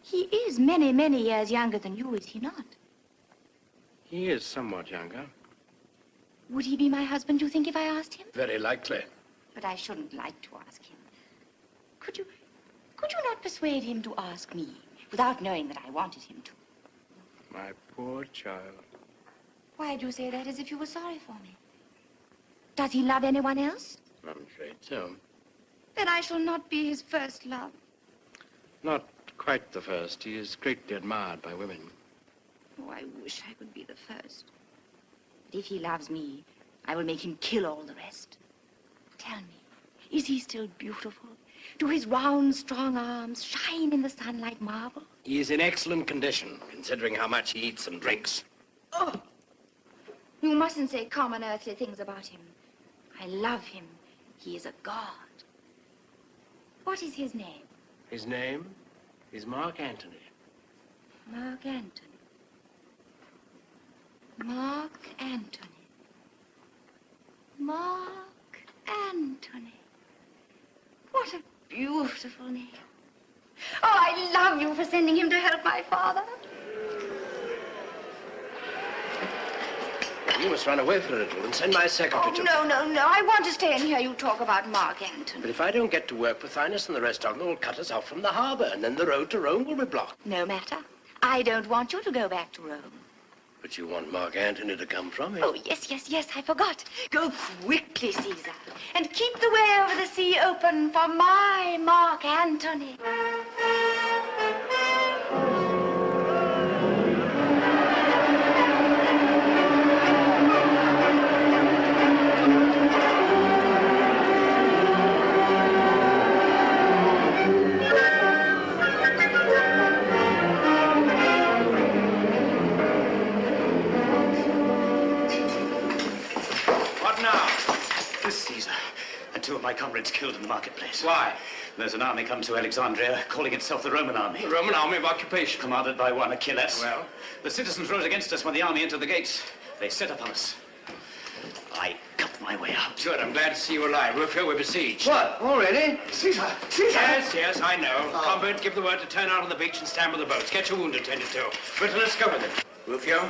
Speaker 5: He is many, many years younger than you, is he not?
Speaker 15: He is somewhat younger.
Speaker 5: Would he be my husband, do you think, if I asked him?
Speaker 15: Very likely.
Speaker 5: But I shouldn't like to ask him. Could you not persuade him to ask me, without knowing that I wanted him to?
Speaker 15: My poor child.
Speaker 5: Why do you say that as if you were sorry for me? Does he love anyone else?
Speaker 15: I'm afraid so.
Speaker 5: Then I shall not be his first love.
Speaker 15: Not quite the first. He is greatly admired by women.
Speaker 5: Oh, I wish I could be the first. But if he loves me, I will make him kill all the rest. Tell me, is he still beautiful? Do his round, strong arms shine in the sun like marble?
Speaker 15: He is in excellent condition, considering how much he eats and drinks.
Speaker 5: Oh! You mustn't say common earthly things about him. I love him. He is a god. What is his name?
Speaker 15: His name is Mark Antony.
Speaker 5: Mark Antony. Mark Antony. Mark Antony. What a beautiful name. Oh, I love you for sending him to help my father.
Speaker 15: You must run away for a little and send my secretary to...
Speaker 5: No. I want to stay and hear you talk about Mark Antony.
Speaker 15: But if I don't get to work, Pothinus and the rest of them will cut us off from the harbor, and then the road to Rome will be blocked.
Speaker 5: No matter. I don't want you to go back to Rome.
Speaker 15: But you want Mark Antony to come from here?
Speaker 5: Oh, yes, I forgot. Go quickly, Caesar, and keep the way over the sea open for my Mark Antony.
Speaker 16: Two of my comrades killed in the marketplace.
Speaker 15: Why?
Speaker 16: There's an army comes to Alexandria, calling itself the Roman army.
Speaker 15: The Roman army of occupation.
Speaker 16: Commanded by one Achilles.
Speaker 15: Well?
Speaker 16: The citizens rose against us when the army entered the gates. They set upon us. I cut my way out.
Speaker 15: Good, I'm glad to see you alive. Rufio, we're besieged.
Speaker 13: What, already?
Speaker 16: Caesar!
Speaker 15: Yes, I know. Combert, give the word to turn out on the beach and stand with the boats. Get your wound attended to. Britain, let's go with them. Rufio?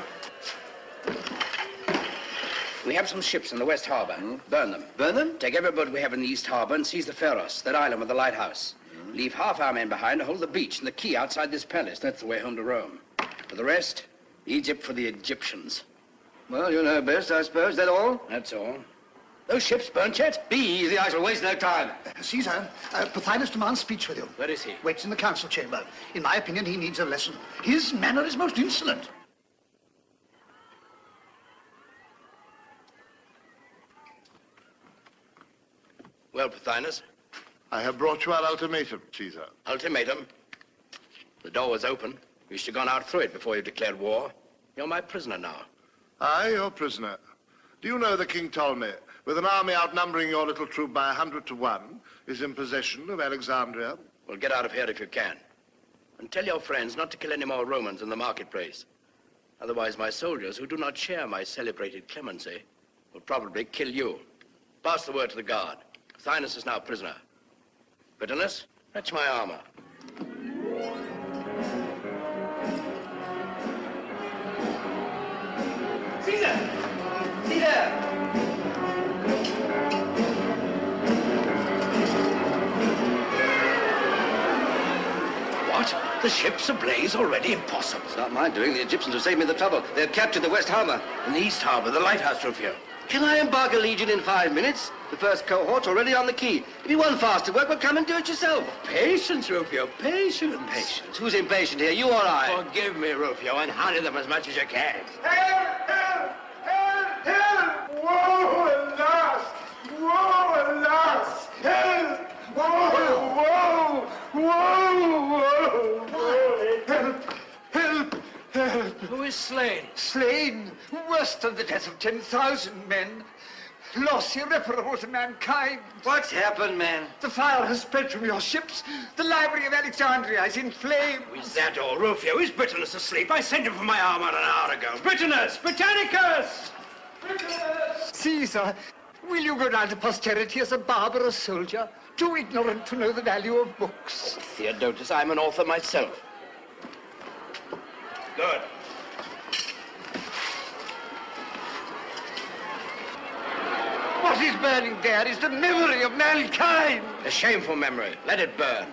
Speaker 15: We have some ships in the West Harbor. Burn them.
Speaker 13: Burn them?
Speaker 15: Take every boat we have in the East Harbor and seize the Pharos, that island with the lighthouse. Leave half our men behind to hold the beach and the quay outside this palace. That's the way home to Rome. For the rest, Egypt for the Egyptians.
Speaker 13: Well, you know best, I suppose. That all?
Speaker 15: That's all. Those ships burnt yet?
Speaker 13: Be easy, I shall waste no time.
Speaker 16: Caesar, Pothinus demands speech with you.
Speaker 15: Where is he?
Speaker 16: Waits in the council chamber. In my opinion, he needs a lesson. His manner is most insolent.
Speaker 15: Well, Pothinus?
Speaker 14: I have brought you our ultimatum, Caesar.
Speaker 15: Ultimatum? The door was open. You should have gone out through it before you declared war. You're my prisoner now.
Speaker 14: Aye, your prisoner. Do you know that King Ptolemy, with an army outnumbering your little troop by 100 to 1, is in possession of Alexandria?
Speaker 15: Well, get out of here if you can. And tell your friends not to kill any more Romans in the marketplace. Otherwise, my soldiers, who do not share my celebrated clemency, will probably kill you. Pass the word to the guard. Pothinus is now prisoner. Britanus, fetch my armor.
Speaker 13: Caesar! Caesar!
Speaker 15: What? The ship's ablaze already? Impossible.
Speaker 13: It's not my doing. The Egyptians have saved me the trouble. They've captured the West Harbor.
Speaker 15: In the East Harbor, the lighthouse, Rufio.
Speaker 13: Can I embark a legion in 5 minutes? The first cohort's already on the quay. If you want faster work, well, come and do it yourself.
Speaker 15: Patience, Rufio, patience.
Speaker 13: Patience? Who's impatient here, you or I?
Speaker 15: Forgive me, Rufio, and hurry them as much as you can.
Speaker 3: Help! Help! Help! Help! Woe, alas! Woe, alas! Help! Woe! Woe! Woe! Woe! Help! Help! Help!
Speaker 15: Who is slain?
Speaker 12: Slain, worse than the death of 10,000 men. Loss irreparable to mankind.
Speaker 13: What's happened, man?
Speaker 12: The fire has spread from your ships. The library of Alexandria is in flames.
Speaker 15: Is that all, Rufio? Is Britanus asleep? I sent him for my armor an hour ago. Britanus! Britannicus!
Speaker 12: Caesar, will you go down to posterity as a barbarous soldier, too ignorant to know the value of books?
Speaker 15: Theodotus, I'm an author myself. Good.
Speaker 12: What is burning there is the memory of mankind.
Speaker 15: A shameful memory. Let it burn.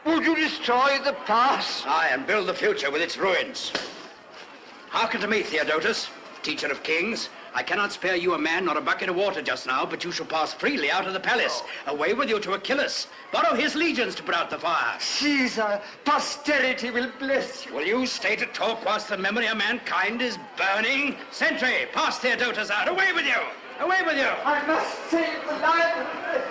Speaker 12: Would you destroy the past?
Speaker 15: Aye, and build the future with its ruins. Hearken to me, Theodotus, teacher of kings. I cannot spare you a man nor a bucket of water just now, but you shall pass freely out of the palace. Away with you to Achilles. Borrow his legions to put out the fire.
Speaker 12: Caesar, posterity will bless you.
Speaker 15: Will you stay to talk whilst the memory of mankind is burning? Sentry, pass Theodotus out. Away with you! Away with you!
Speaker 12: I must save the library.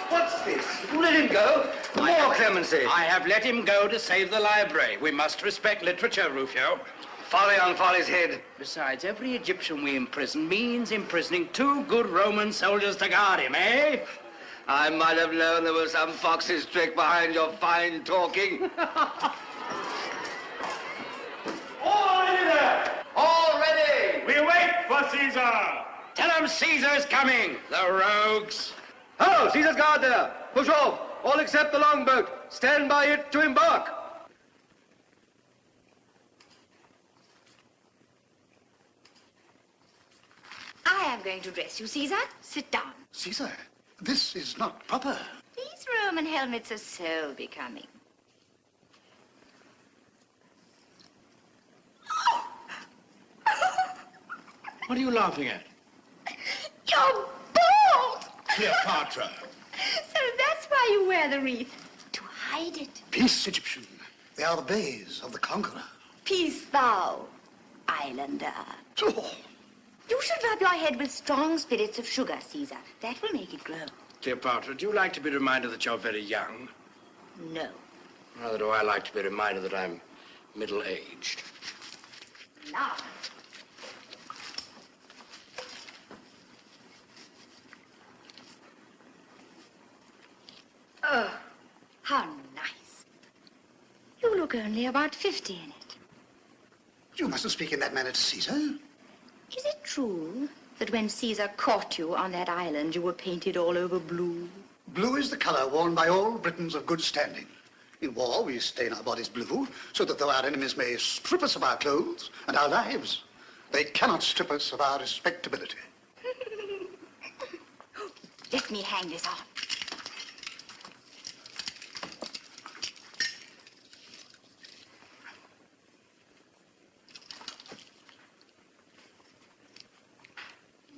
Speaker 12: What's this?
Speaker 15: You let him go?
Speaker 13: More clemency.
Speaker 15: I have let him go to save the library. We must respect literature, Rufio.
Speaker 13: Folly on folly's head.
Speaker 15: Besides, every Egyptian we imprison means imprisoning 2 good Roman soldiers to guard him, eh?
Speaker 13: I might have known there was some fox's trick behind your fine talking.
Speaker 3: All ready there!
Speaker 15: All ready!
Speaker 3: We wait for Caesar!
Speaker 15: Tell him Caesar's coming, the rogues.
Speaker 13: Oh, Caesar's guard there. Push off. All except the longboat. Stand by it to embark.
Speaker 5: I am going to dress you, Caesar. Sit down.
Speaker 16: Caesar, this is not proper.
Speaker 5: These Roman helmets are so becoming.
Speaker 15: What are you laughing at?
Speaker 5: You're bald!
Speaker 15: Cleopatra.
Speaker 5: So that's why you wear the wreath. To hide it.
Speaker 16: Peace, Egyptian. They are the bays of the conqueror.
Speaker 5: Peace thou, islander.
Speaker 16: Oh.
Speaker 5: You should rub your head with strong spirits of sugar, Caesar. That will make it glow.
Speaker 15: Cleopatra, do you like to be reminded that you're very young?
Speaker 5: No.
Speaker 15: Rather do I like to be reminded that I'm middle-aged.
Speaker 5: Now. Oh, how nice. You look only about 50 in it.
Speaker 16: You mustn't speak in that manner to Caesar.
Speaker 5: Is it true that when Caesar caught you on that island, you were painted all over blue?
Speaker 16: Blue is the color worn by all Britons of good standing. In war, we stain our bodies blue, so that though our enemies may strip us of our clothes and our lives, they cannot strip us of our respectability.
Speaker 5: Let me hang this on.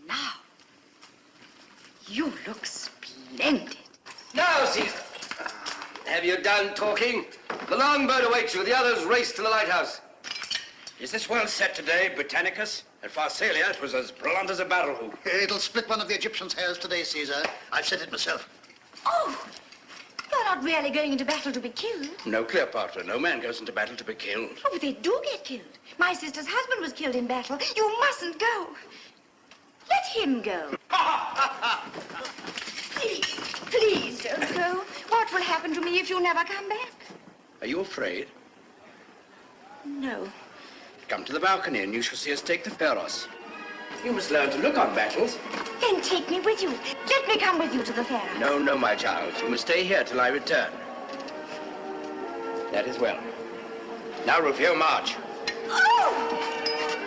Speaker 5: Now, you look splendid.
Speaker 13: Now, Caesar. Have you done talking? The longboat awaits you. The others race to the lighthouse.
Speaker 15: Is this well set today, Britannicus? At Pharsalia, it was as blunt as a barrel hoop.
Speaker 16: It'll split one of the Egyptians' hairs today, Caesar. I've said it myself.
Speaker 5: Oh, you're not really going into battle to be killed.
Speaker 15: No, Cleopatra. No man goes into battle to be killed.
Speaker 5: Oh, but they do get killed. My sister's husband was killed in battle. You mustn't go. Let him go. Please don't go. What will happen to me if you never come back?
Speaker 15: Are you afraid?
Speaker 5: No.
Speaker 15: Come to the balcony and you shall see us take the Pharos. You must learn to look on battles.
Speaker 5: Then take me with you. Let me come with you to the fair.
Speaker 15: No, no, my child. You must stay here till I return. That is well. Now, Rufio, march.
Speaker 5: Oh!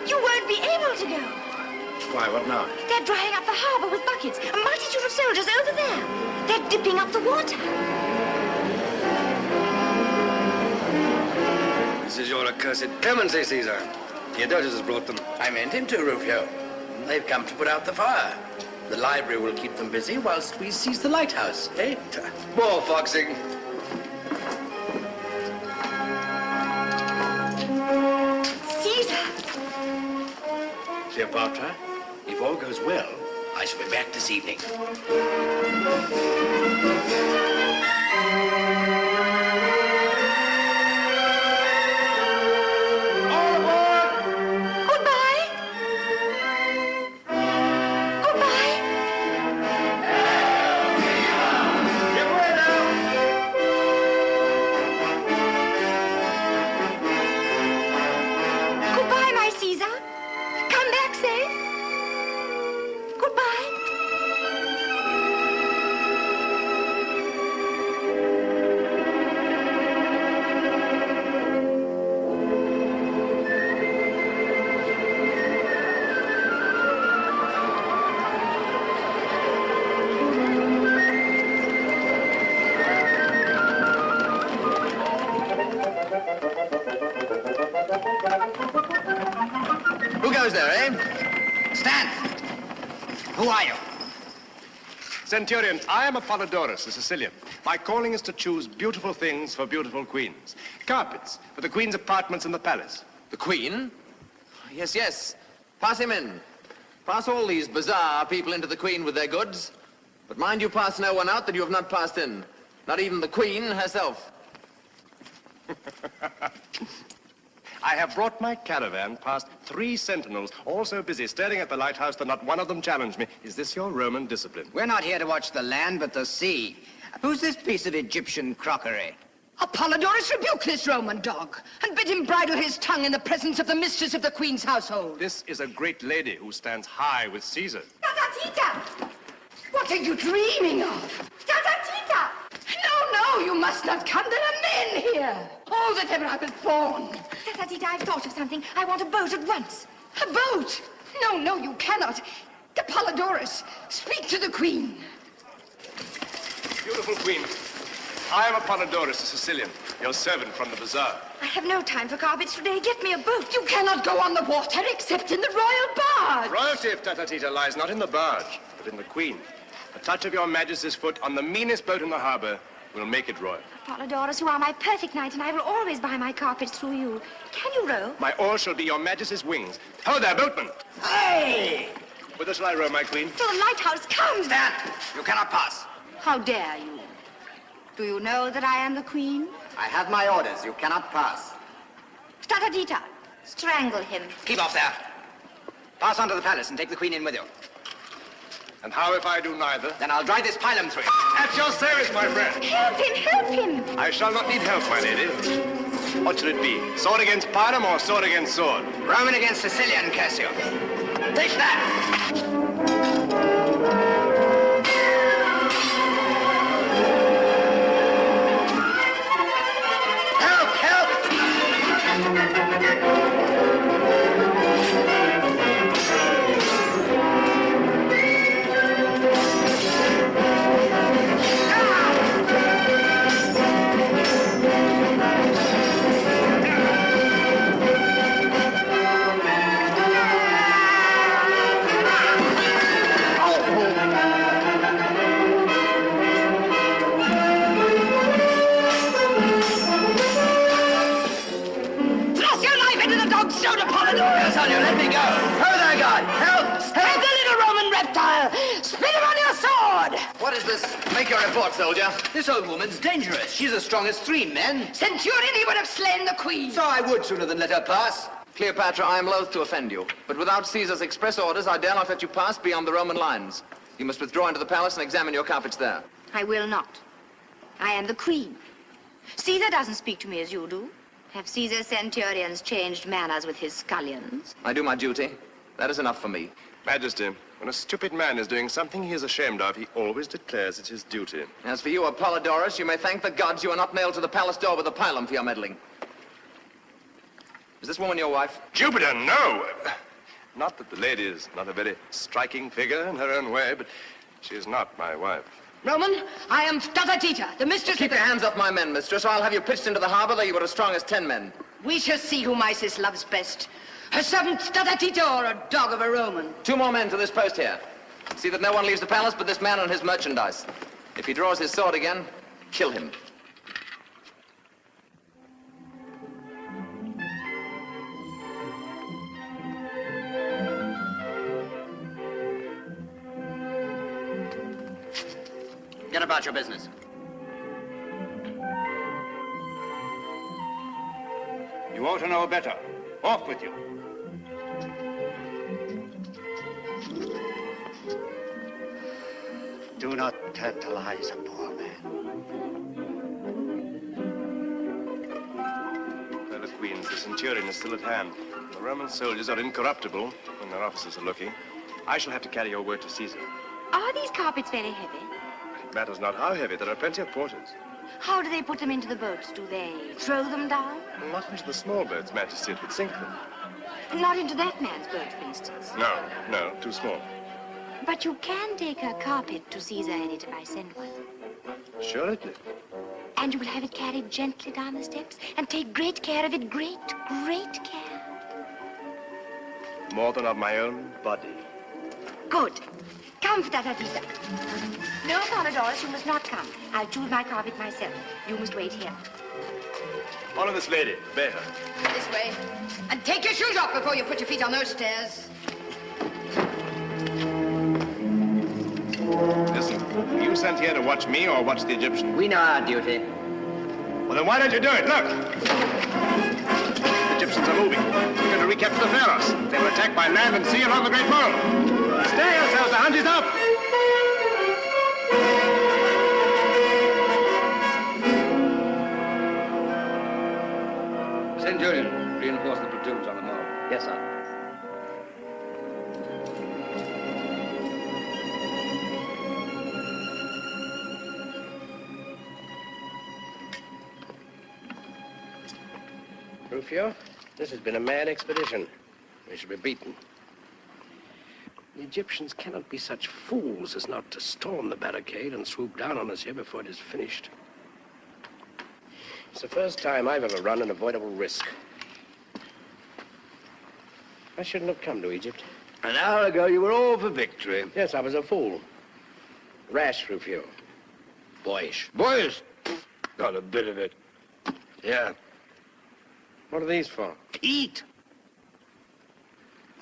Speaker 5: You won't be able to go.
Speaker 15: Why, what now?
Speaker 5: They're drying up the harbor with buckets. A multitude of soldiers over there. They're dipping up the water.
Speaker 13: This is your accursed clemency, Caesar. Theodotus has brought them.
Speaker 15: I meant him to, Rufio. They've come to put out the fire. The library will keep them busy whilst we seize the lighthouse, eh?
Speaker 13: More foxing.
Speaker 5: Caesar!
Speaker 15: Cleopatra, if all goes well, I shall be back this evening.
Speaker 7: there, eh? Stand! Who are you?
Speaker 11: Centurion, I am Apollodorus, the Sicilian. My calling is to choose beautiful things for beautiful queens. Carpets for the queen's apartments in the palace.
Speaker 7: The queen? Yes, yes. Pass him in. Pass all these bizarre people into the queen with their goods. But mind you pass no one out that you have not passed in. Not even the queen herself.
Speaker 11: I have brought my caravan past 3 sentinels, all so busy staring at the lighthouse that not one of them challenged me. Is this your Roman discipline?
Speaker 17: We're not here to watch the land, but the sea. Who's this piece of Egyptian crockery?
Speaker 6: Apollodorus, rebuke this Roman dog, and bid him bridle his tongue in the presence of the mistress of the queen's household.
Speaker 11: This is a great lady who stands high with Caesar.
Speaker 6: Tita! What are you dreaming of? Tita! No, you must not come. There are men here. All that ever I was born.
Speaker 5: Tita, I've thought of something. I want a boat at once.
Speaker 6: A boat? No, you cannot. Apollodorus, speak to the queen.
Speaker 11: Beautiful queen, I am Apollodorus, the Sicilian, your servant from the bazaar.
Speaker 5: I have no time for carpets today. Get me a boat.
Speaker 6: You cannot go on the water except in the royal barge.
Speaker 11: Royalty of Tita lies not in the barge, but in the queen. A touch of your majesty's foot on the meanest boat in the harbor will make it royal.
Speaker 5: Apollodorus, you are my perfect knight, and I will always buy my carpets through you. Can you row?
Speaker 11: My oar shall be your majesty's wings. Ho there, boatman!
Speaker 17: Hey!
Speaker 11: Whither shall I row, my queen?
Speaker 5: To the lighthouse, come!
Speaker 17: Stand! You cannot pass.
Speaker 5: How dare you? Do you know that I am the queen?
Speaker 17: I have my orders. You cannot pass.
Speaker 5: Tita, strangle him.
Speaker 17: Keep off there. Pass on to the palace and take the queen in with you.
Speaker 11: And how if I do neither?
Speaker 17: Then I'll drive this pylon through him.
Speaker 11: At your service, my friend.
Speaker 5: Help him!
Speaker 11: I shall not need help, my lady. What should it be? Sword against pylon or sword against sword?
Speaker 17: Roman against Sicilian, Cassio. Take that! Let me go. Oh, there, God. Help!
Speaker 6: Help the little Roman reptile! Spit him on your sword!
Speaker 7: What is this? Make your report, soldier.
Speaker 17: This old woman's dangerous. She's as strong as 3 men.
Speaker 6: Centurion, he would have slain the queen.
Speaker 17: So I would sooner than let her pass.
Speaker 7: Cleopatra, I am loath to offend you, but without Caesar's express orders, I dare not let you pass beyond the Roman lines. You must withdraw into the palace and examine your carpets there.
Speaker 5: I will not. I am the queen. Caesar doesn't speak to me as you do. Have Caesar's centurions changed manners with his scullions?
Speaker 7: I do my duty. That is enough for me.
Speaker 11: Majesty, when a stupid man is doing something he is ashamed of, he always declares it his duty.
Speaker 7: As for you, Apollodorus, you may thank the gods you are not nailed to the palace door with a pylon for your meddling. Is this woman your wife?
Speaker 11: Jupiter, no! Not that the lady is not a very striking figure in her own way, but she is not my wife.
Speaker 6: Roman, I am Tita, the mistress.
Speaker 7: Keep your hands off my men, mistress, or I'll have you pitched into the harbor though you were as strong as 10 men.
Speaker 6: We shall see whom Isis loves best. Her servant Tita or a dog of a Roman.
Speaker 7: 2 more men to this post here. See that no one leaves the palace but this man and his merchandise. If he draws his sword again, kill him.
Speaker 17: Get about your business.
Speaker 4: You ought to know better. Off with you.
Speaker 16: Do not tantalize a poor man.
Speaker 11: Fellow queens, the centurion is still at hand. The Roman soldiers are incorruptible when their officers are looking. I shall have to carry your word to Caesar.
Speaker 5: Are these carpets very heavy?
Speaker 11: It matters not how heavy. There are plenty of porters.
Speaker 5: How do they put them into the boats? Do they throw them down?
Speaker 11: Not into the small boats, Majesty. It would sink them.
Speaker 5: Not into that man's boat, for instance.
Speaker 11: No, too small.
Speaker 5: But you can take a carpet to Caesar in it if I send one.
Speaker 11: Assuredly.
Speaker 5: And you will have it carried gently down the steps and take great care of it. Great care.
Speaker 11: more than of my own body.
Speaker 6: Good. Come, Fraternita. No, Polydorus, you must not come. I'll choose my carpet myself. You must wait here.
Speaker 11: Follow this lady. Bear her.
Speaker 6: This way. And take your shoes off before you put your feet on those stairs.
Speaker 11: Listen, were you sent here to watch me or watch the Egyptians?
Speaker 17: We know our duty.
Speaker 11: Well, then why don't you do it? Look! The Egyptians are moving. We're going to recapture the pharaohs. They were attacked by land and sea along the Great Mole. Stay yourselves, the hunt is up!
Speaker 13: Centurion, reinforce the platoons on the mole.
Speaker 17: Yes, sir.
Speaker 15: Rufio, this has been a mad expedition. We should be beaten. The Egyptians cannot be such fools as not to storm the barricade and swoop down on us here before it is finished. It's the first time I've ever run an avoidable risk. I shouldn't have come to Egypt.
Speaker 13: An hour ago, you were all for victory.
Speaker 15: Yes, I was a fool. Rash, Rufio. Boyish.
Speaker 13: Boys, got a bit of it. Yeah.
Speaker 15: What are these for?
Speaker 13: Eat.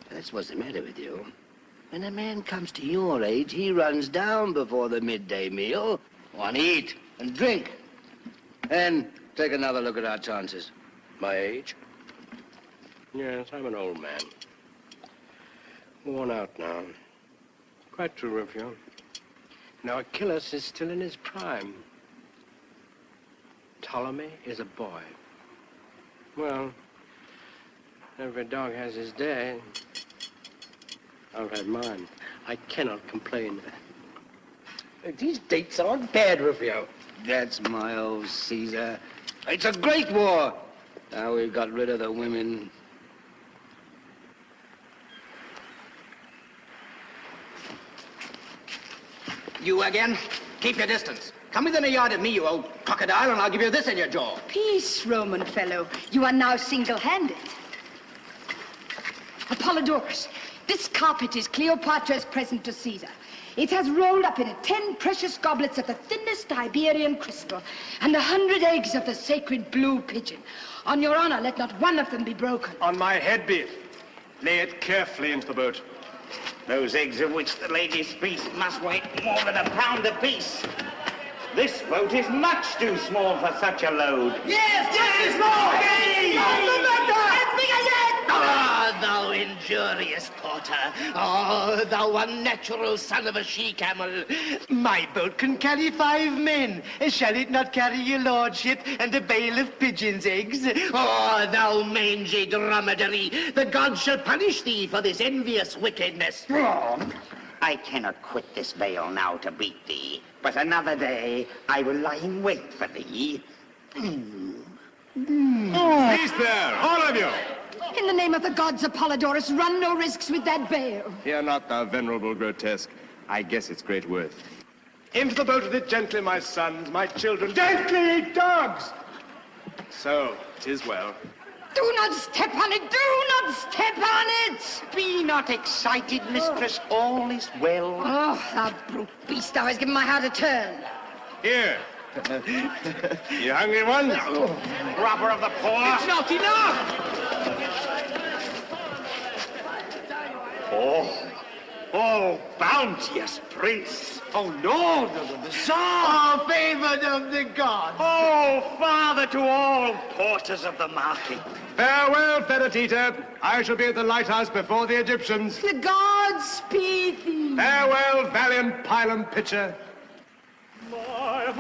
Speaker 15: That's what's the matter with you. When a man comes to your age, he runs down before the midday meal.
Speaker 13: Want to eat and drink. And take another look at our chances.
Speaker 15: My age? Yes, I'm an old man. Worn out now. Quite true, Rufio. Now, Achilles is still in his prime. Ptolemy is a boy. Well, every dog has his day. I've had mine. I cannot complain. These dates aren't bad, Rufio.
Speaker 13: That's my old Caesar. It's a great war. Now we've got rid of the women.
Speaker 17: You again? Keep your distance. Come within a yard of me, you old crocodile, and I'll give you this in your jaw.
Speaker 6: Peace, Roman fellow. You are now single-handed. Apollodorus, this carpet is Cleopatra's present to Caesar. It has rolled up in it 10 precious goblets of the thinnest Iberian crystal and 100 eggs of the sacred blue pigeon. On your honor, let not one of them be broken.
Speaker 11: On my head be it. Lay it carefully into the boat.
Speaker 18: Those eggs of which the lady speaks must weigh more than a pound apiece. This boat is much too small for such a load.
Speaker 17: Yes, yes, Lord! It's bigger yet!
Speaker 18: Ah, thou injurious porter. Oh, thou unnatural son of a she-camel.
Speaker 19: My boat can carry 5 men. Shall it not carry your lordship and a bale of pigeons' eggs?
Speaker 18: Oh, thou mangy dromedary. The gods shall punish thee for this envious wickedness. I cannot quit this vale now to beat thee, but another day I will lie in wait for thee.
Speaker 11: Cease there, all of you!
Speaker 6: In the name of the gods, Apollodorus, run no risks with that bale.
Speaker 11: Fear not, thou venerable grotesque. I guess its great worth. Into the boat with it gently, my sons, my children. Gently, dogs! So, 'tis well.
Speaker 6: Do not step on it! Do not step on it!
Speaker 18: Be not excited, mistress. All is well.
Speaker 6: Oh, thou brute beast, thou hast given my heart a turn.
Speaker 11: Here. You hungry ones?
Speaker 18: Robber of the poor.
Speaker 17: It's not enough!
Speaker 18: Oh, bounteous prince.
Speaker 19: Oh, Lord of the Tsar!
Speaker 18: Oh, favored of the gods. Oh, father to all porters of the market.
Speaker 11: Farewell, Perdita. I shall be at the lighthouse before the Egyptians.
Speaker 6: The gods speed thee.
Speaker 11: Farewell, valiant Pilum pitcher.
Speaker 3: My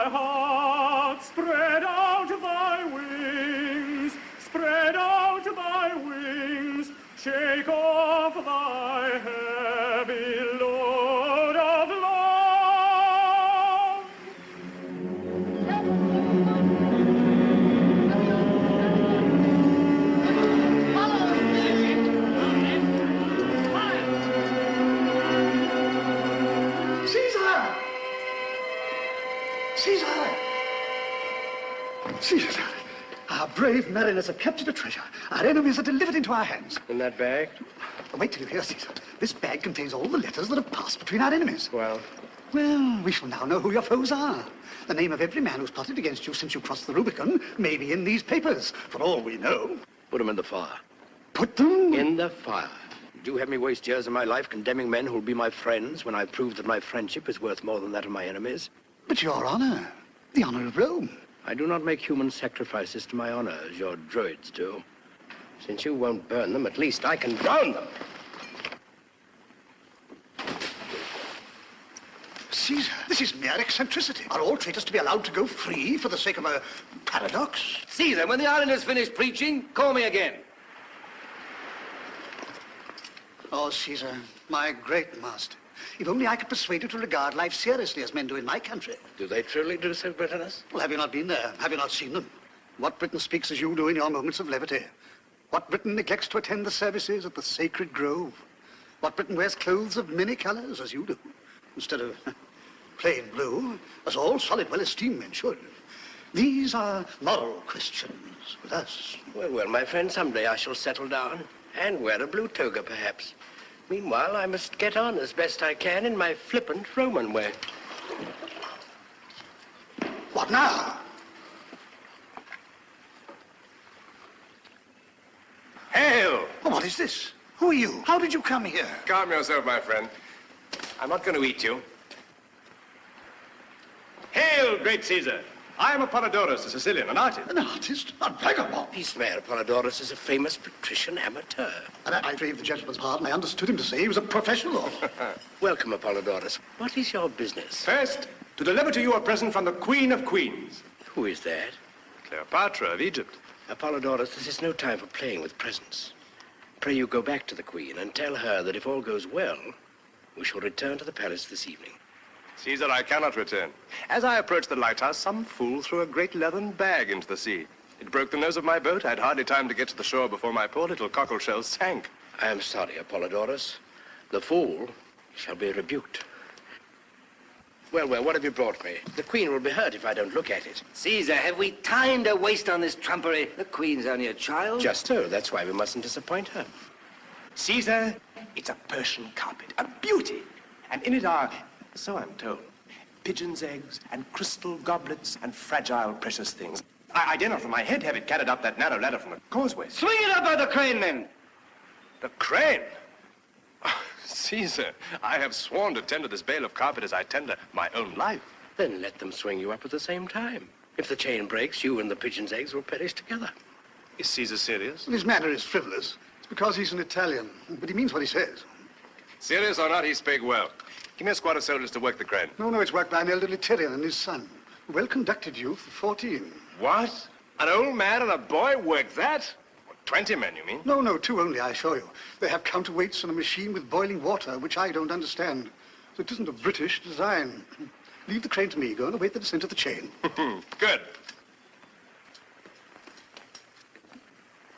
Speaker 3: heart, spread out thy wings, spread out thy wings, shake off thy heavy load of love.
Speaker 16: Caesar! Caesar! Caesar! Our brave mariners have captured a treasure. Our enemies are delivered into our hands.
Speaker 15: In that bag?
Speaker 16: Wait till you hear, Caesar. This bag contains all the letters that have passed between our enemies.
Speaker 15: Well?
Speaker 16: Well, we shall now know who your foes are. The name of every man who's plotted against you since you crossed the Rubicon may be in these papers, for all we know.
Speaker 15: Put them in the fire.
Speaker 16: Put them?
Speaker 15: In the fire. Would you have me waste years of my life condemning men who'll be my friends when I prove that my friendship is worth more than that of my enemies?
Speaker 16: But your honor, the honor of Rome.
Speaker 15: I do not make human sacrifices to my honor as your druids do. Since you won't burn them, at least I can drown them.
Speaker 16: Caesar, this is mere eccentricity. Are all traitors to be allowed to go free for the sake of a paradox?
Speaker 13: Caesar, when the island is finished preaching, call me again.
Speaker 16: Oh, Caesar, my great master. If only I could persuade you to regard life seriously as men do in my country.
Speaker 15: Do they truly do so, Britanus?
Speaker 16: Well, have you not been there? Have you not seen them? What Briton speaks as you do in your moments of levity? What Briton neglects to attend the services at the sacred grove? What Briton wears clothes of many colors as you do, instead of plain blue, as all solid, well-esteemed men should? These are moral questions with us.
Speaker 15: Well, well, my friend, someday I shall settle down and wear a blue toga, perhaps. Meanwhile, I must get on as best I can in my flippant Roman way.
Speaker 16: What now?
Speaker 11: Hail!
Speaker 16: Oh, what is this? Who are you? How did you come here?
Speaker 11: Calm yourself, my friend. I'm not going to eat you. Hail, great Caesar! I am Apollodorus, a Sicilian, an artist.
Speaker 16: An artist? A vagabond?
Speaker 15: Peace, Mayor. Apollodorus is a famous patrician amateur.
Speaker 16: And I crave the gentleman's pardon. I understood him to say he was a professional.
Speaker 15: Welcome, Apollodorus. What is your business?
Speaker 11: First, to deliver to you a present from the Queen of Queens.
Speaker 15: Who is that?
Speaker 11: Cleopatra of Egypt.
Speaker 15: Apollodorus, this is no time for playing with presents. Pray you go back to the Queen and tell her that if all goes well, we shall return to the palace this evening.
Speaker 11: Caesar, I cannot return. As I approached the lighthouse, some fool threw a great leathern bag into the sea. It broke the nose of my boat. I had hardly time to get to the shore before my poor little cockle shell sank.
Speaker 15: I am sorry, Apollodorus. The fool shall be rebuked. Well, well, what have you brought me? The Queen will be hurt if I don't look at it.
Speaker 13: Caesar, have we time to waste on this trumpery? The Queen's only a child.
Speaker 15: Just so. That's why we mustn't disappoint her.
Speaker 11: Caesar, it's a Persian carpet, a beauty. And in it are, so I'm told, pigeon's eggs and crystal goblets and fragile precious things. I dare not from my head have it carried up that narrow ladder from the causeway.
Speaker 13: Swing it up by the crane, then.
Speaker 11: The crane? Oh, Caesar, I have sworn to tender this bale of carpet as I tender my own life.
Speaker 15: Then let them swing you up at the same time. If the chain breaks, you and the pigeon's eggs will perish together.
Speaker 11: Is Caesar serious?
Speaker 16: Well, his manner is frivolous. It's because he's an Italian, but he means what he says.
Speaker 11: Serious or not, he spake well. Give me a squad of soldiers to work the crane.
Speaker 16: No, it's worked by an elderly Tyrian and his son. Well-conducted youth of 14.
Speaker 11: What? An old man and a boy work that? 20 men, you mean?
Speaker 16: No, 2 only, I assure you. They have counterweights and a machine with boiling water, which I don't understand. So it isn't a British design. Leave the crane to me. Go and await the descent of the chain.
Speaker 11: Good.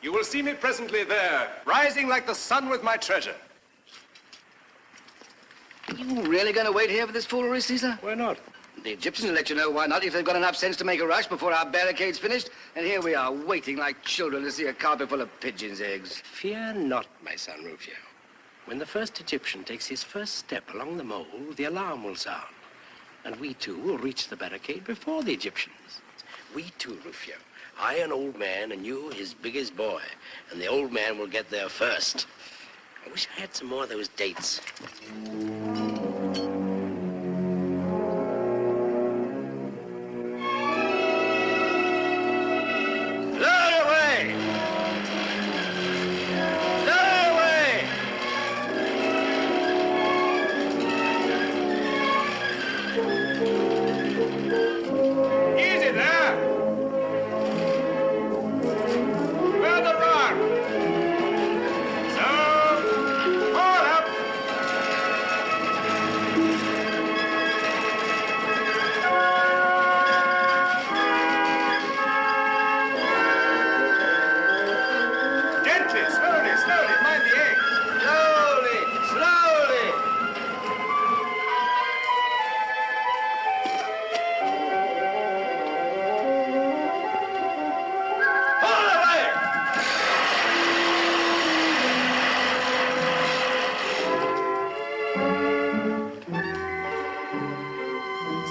Speaker 11: You will see me presently there, rising like the sun with my treasure.
Speaker 13: You really going to wait here for this foolery, Caesar?
Speaker 15: Why not?
Speaker 13: The Egyptians will let you know why not if they've got enough sense to make a rush before our barricade's finished. And here we are, waiting like children to see a carpet full of pigeons' eggs.
Speaker 15: Fear not, my son Rufio. When the first Egyptian takes his first step along the mole, the alarm will sound. And we too will reach the barricade before the Egyptians. We too, Rufio. I, an old man, and you, his biggest boy. And the old man will get there first. I wish I had some more of those dates.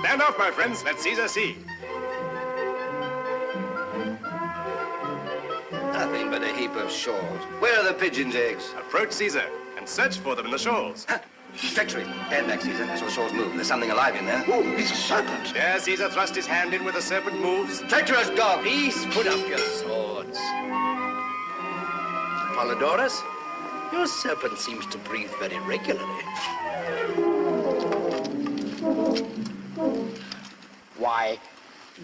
Speaker 3: Stand off, my friends. Let Caesar see.
Speaker 13: Nothing but a heap of shawls. Where are the pigeons' eggs?
Speaker 3: Approach Caesar and search for them in the shawls.
Speaker 13: Treachery. Stand back, Caesar. I saw shawls move. There's something alive in there.
Speaker 16: Oh, it's a serpent.
Speaker 3: There, Caesar thrust his hand in where the serpent moves.
Speaker 13: Treacherous dog!
Speaker 15: Please put up your swords. Polydorus, your serpent seems to breathe very regularly. Why,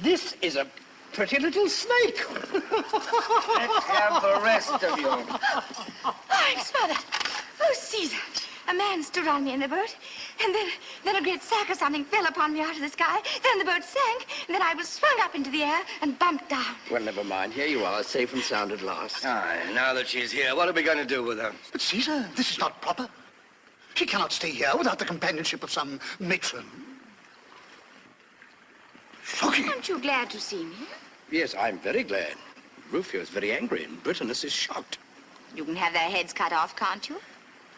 Speaker 15: this is a pretty little snake.
Speaker 13: Let's have the rest of you.
Speaker 5: Thanks, Mother. Oh, Caesar. A man stood on me in the boat, and then a great sack or something fell upon me out of the sky. Then the boat sank, and then I was swung up into the air and bumped down.
Speaker 15: Well, never mind. Here you are, safe and sound at last.
Speaker 13: Aye, now that she's here, what are we going to do with her?
Speaker 16: But, Caesar, this is not proper. She cannot stay here without the companionship of some matron. Shocking.
Speaker 5: Aren't you glad to see me?
Speaker 15: Yes, I'm very glad. Rufio is very angry, and Britannicus is shocked.
Speaker 5: You can have their heads cut off, can't you?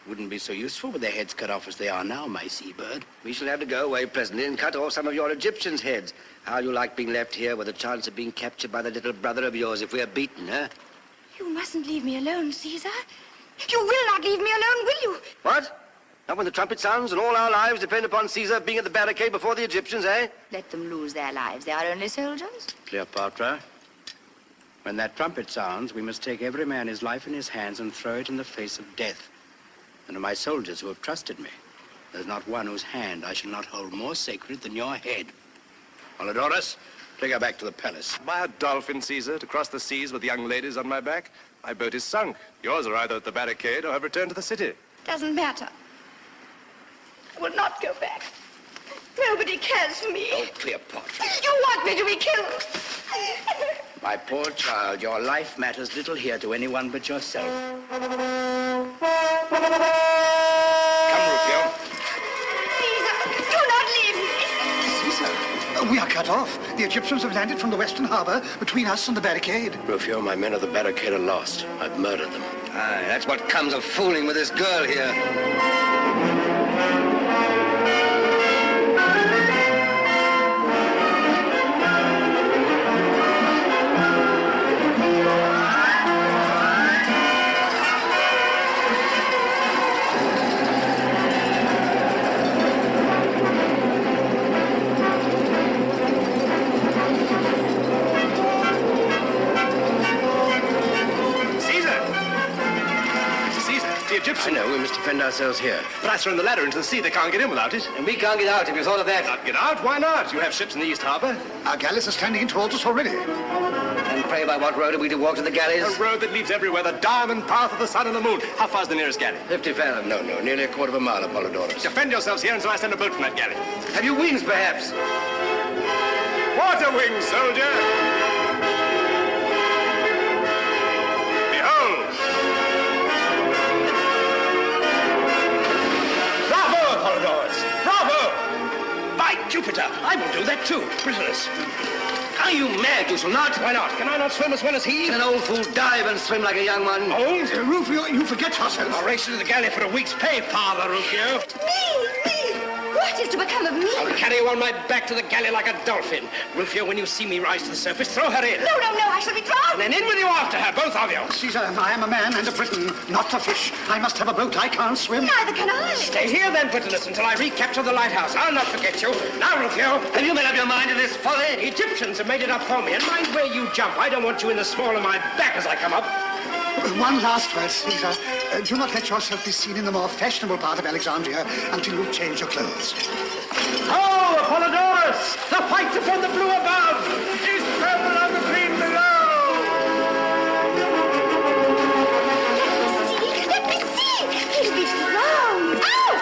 Speaker 15: Wouldn't be so useful with their heads cut off as they are now, my seabird.
Speaker 13: We shall have to go away presently and cut off some of your Egyptians' heads. How you like being left here with a chance of being captured by the little brother of yours if we're beaten, eh?
Speaker 5: You mustn't leave me alone, Caesar. You will not leave me alone, will you?
Speaker 13: What? Not when the trumpet sounds and all our lives depend upon Caesar being at the barricade before the Egyptians, eh?
Speaker 5: Let them lose their lives. They are only soldiers.
Speaker 7: Cleopatra, when that trumpet sounds, we must take every man his life in his hands and throw it in the face of death. And to my soldiers who have trusted me, there's not one whose hand I shall not hold more sacred than your head.
Speaker 11: Polydorus, take her back to the palace. By a dolphin, Caesar, to cross the seas with young ladies on my back. My boat is sunk. Yours are either at the barricade or have returned to the city.
Speaker 5: Doesn't matter. I will not go back. Nobody cares for me.
Speaker 15: Oh, Cleopatra.
Speaker 5: You want me to be killed.
Speaker 7: My poor child, your life matters little here to anyone but yourself.
Speaker 11: Come, Rufio.
Speaker 5: Caesar, do not leave me.
Speaker 16: Caesar, we are cut off. The Egyptians have landed from the western harbor between us and the barricade.
Speaker 15: Rufio, my men at the barricade are lost. I've murdered them.
Speaker 13: Aye, that's what comes of fooling with this girl here.
Speaker 15: I know, we must defend ourselves here.
Speaker 11: But I thrown the ladder into the sea. They can't get in without it.
Speaker 13: And we can't get out if you thought of that.
Speaker 11: Not get out? Why not? You have ships in the East Harbor.
Speaker 16: Our galleys are standing in towards us already.
Speaker 13: And pray by what road are we to walk to the galleys?
Speaker 11: A road that leads everywhere, the diamond path of the sun and the moon. How far's the nearest galley?
Speaker 13: 50 fathoms.
Speaker 15: No, nearly a quarter of a mile, Apollodorus.
Speaker 11: Defend yourselves here until I send a boat from that galley.
Speaker 13: Have you wings, perhaps?
Speaker 11: Water wings, soldier! Behold!
Speaker 15: Bravo, Apollodorus! Bravo! By Jupiter, I will do that too, Britannicus. Are you mad? You shall not.
Speaker 11: Why not? Can I not swim as well as he?
Speaker 13: Can an old fool dive and swim like a young one?
Speaker 11: Old?
Speaker 16: Rufio, you forget yourself.
Speaker 11: I'll race you to the galley for a week's pay, Father Rufio.
Speaker 5: Me! What is to become of me?
Speaker 11: I'll carry you on my back to the galley like a dolphin. Rufio, when you see me rise to the surface, throw her in.
Speaker 5: No, I shall be drowned.
Speaker 11: And then in with you after her, both of you.
Speaker 16: Caesar, I am a man and a Briton, not a fish. I must have a boat. I can't swim.
Speaker 5: Neither can I.
Speaker 11: Stay here then, Britannicus, until I recapture the lighthouse. I'll not forget you. Now, Rufio.
Speaker 13: Have you made up your mind to this folly?
Speaker 11: Egyptians have made it up for me, and mind where you jump. I don't want you in the small of my back as I come up.
Speaker 16: One last word, Caesar. Do not let yourself be seen in the more fashionable part of Alexandria until you change your clothes.
Speaker 11: Oh, Apollodorus! The white upon the blue above is purple on the green below!
Speaker 5: Let me see! He's reached the ground! Ow!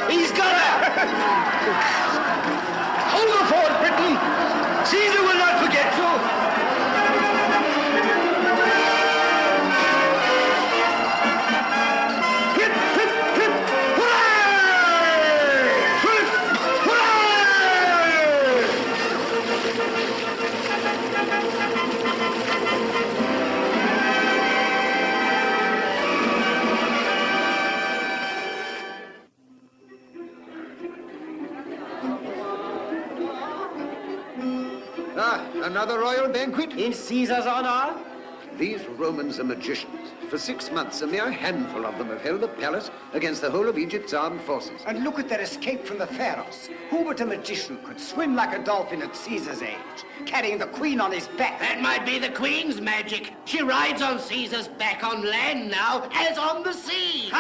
Speaker 11: He's got her! Hold the fort, Britain! Caesar will not forget you!
Speaker 20: Another royal banquet?
Speaker 17: In Caesar's honor?
Speaker 20: These Romans are magicians. For 6 months, a mere handful of them have held the palace against the whole of Egypt's armed forces.
Speaker 17: And look at their escape from the Pharaohs. Who but a magician could swim like a dolphin at Caesar's age, carrying the queen on his back?
Speaker 18: That might be the queen's magic. She rides on Caesar's back on land now, as on the sea.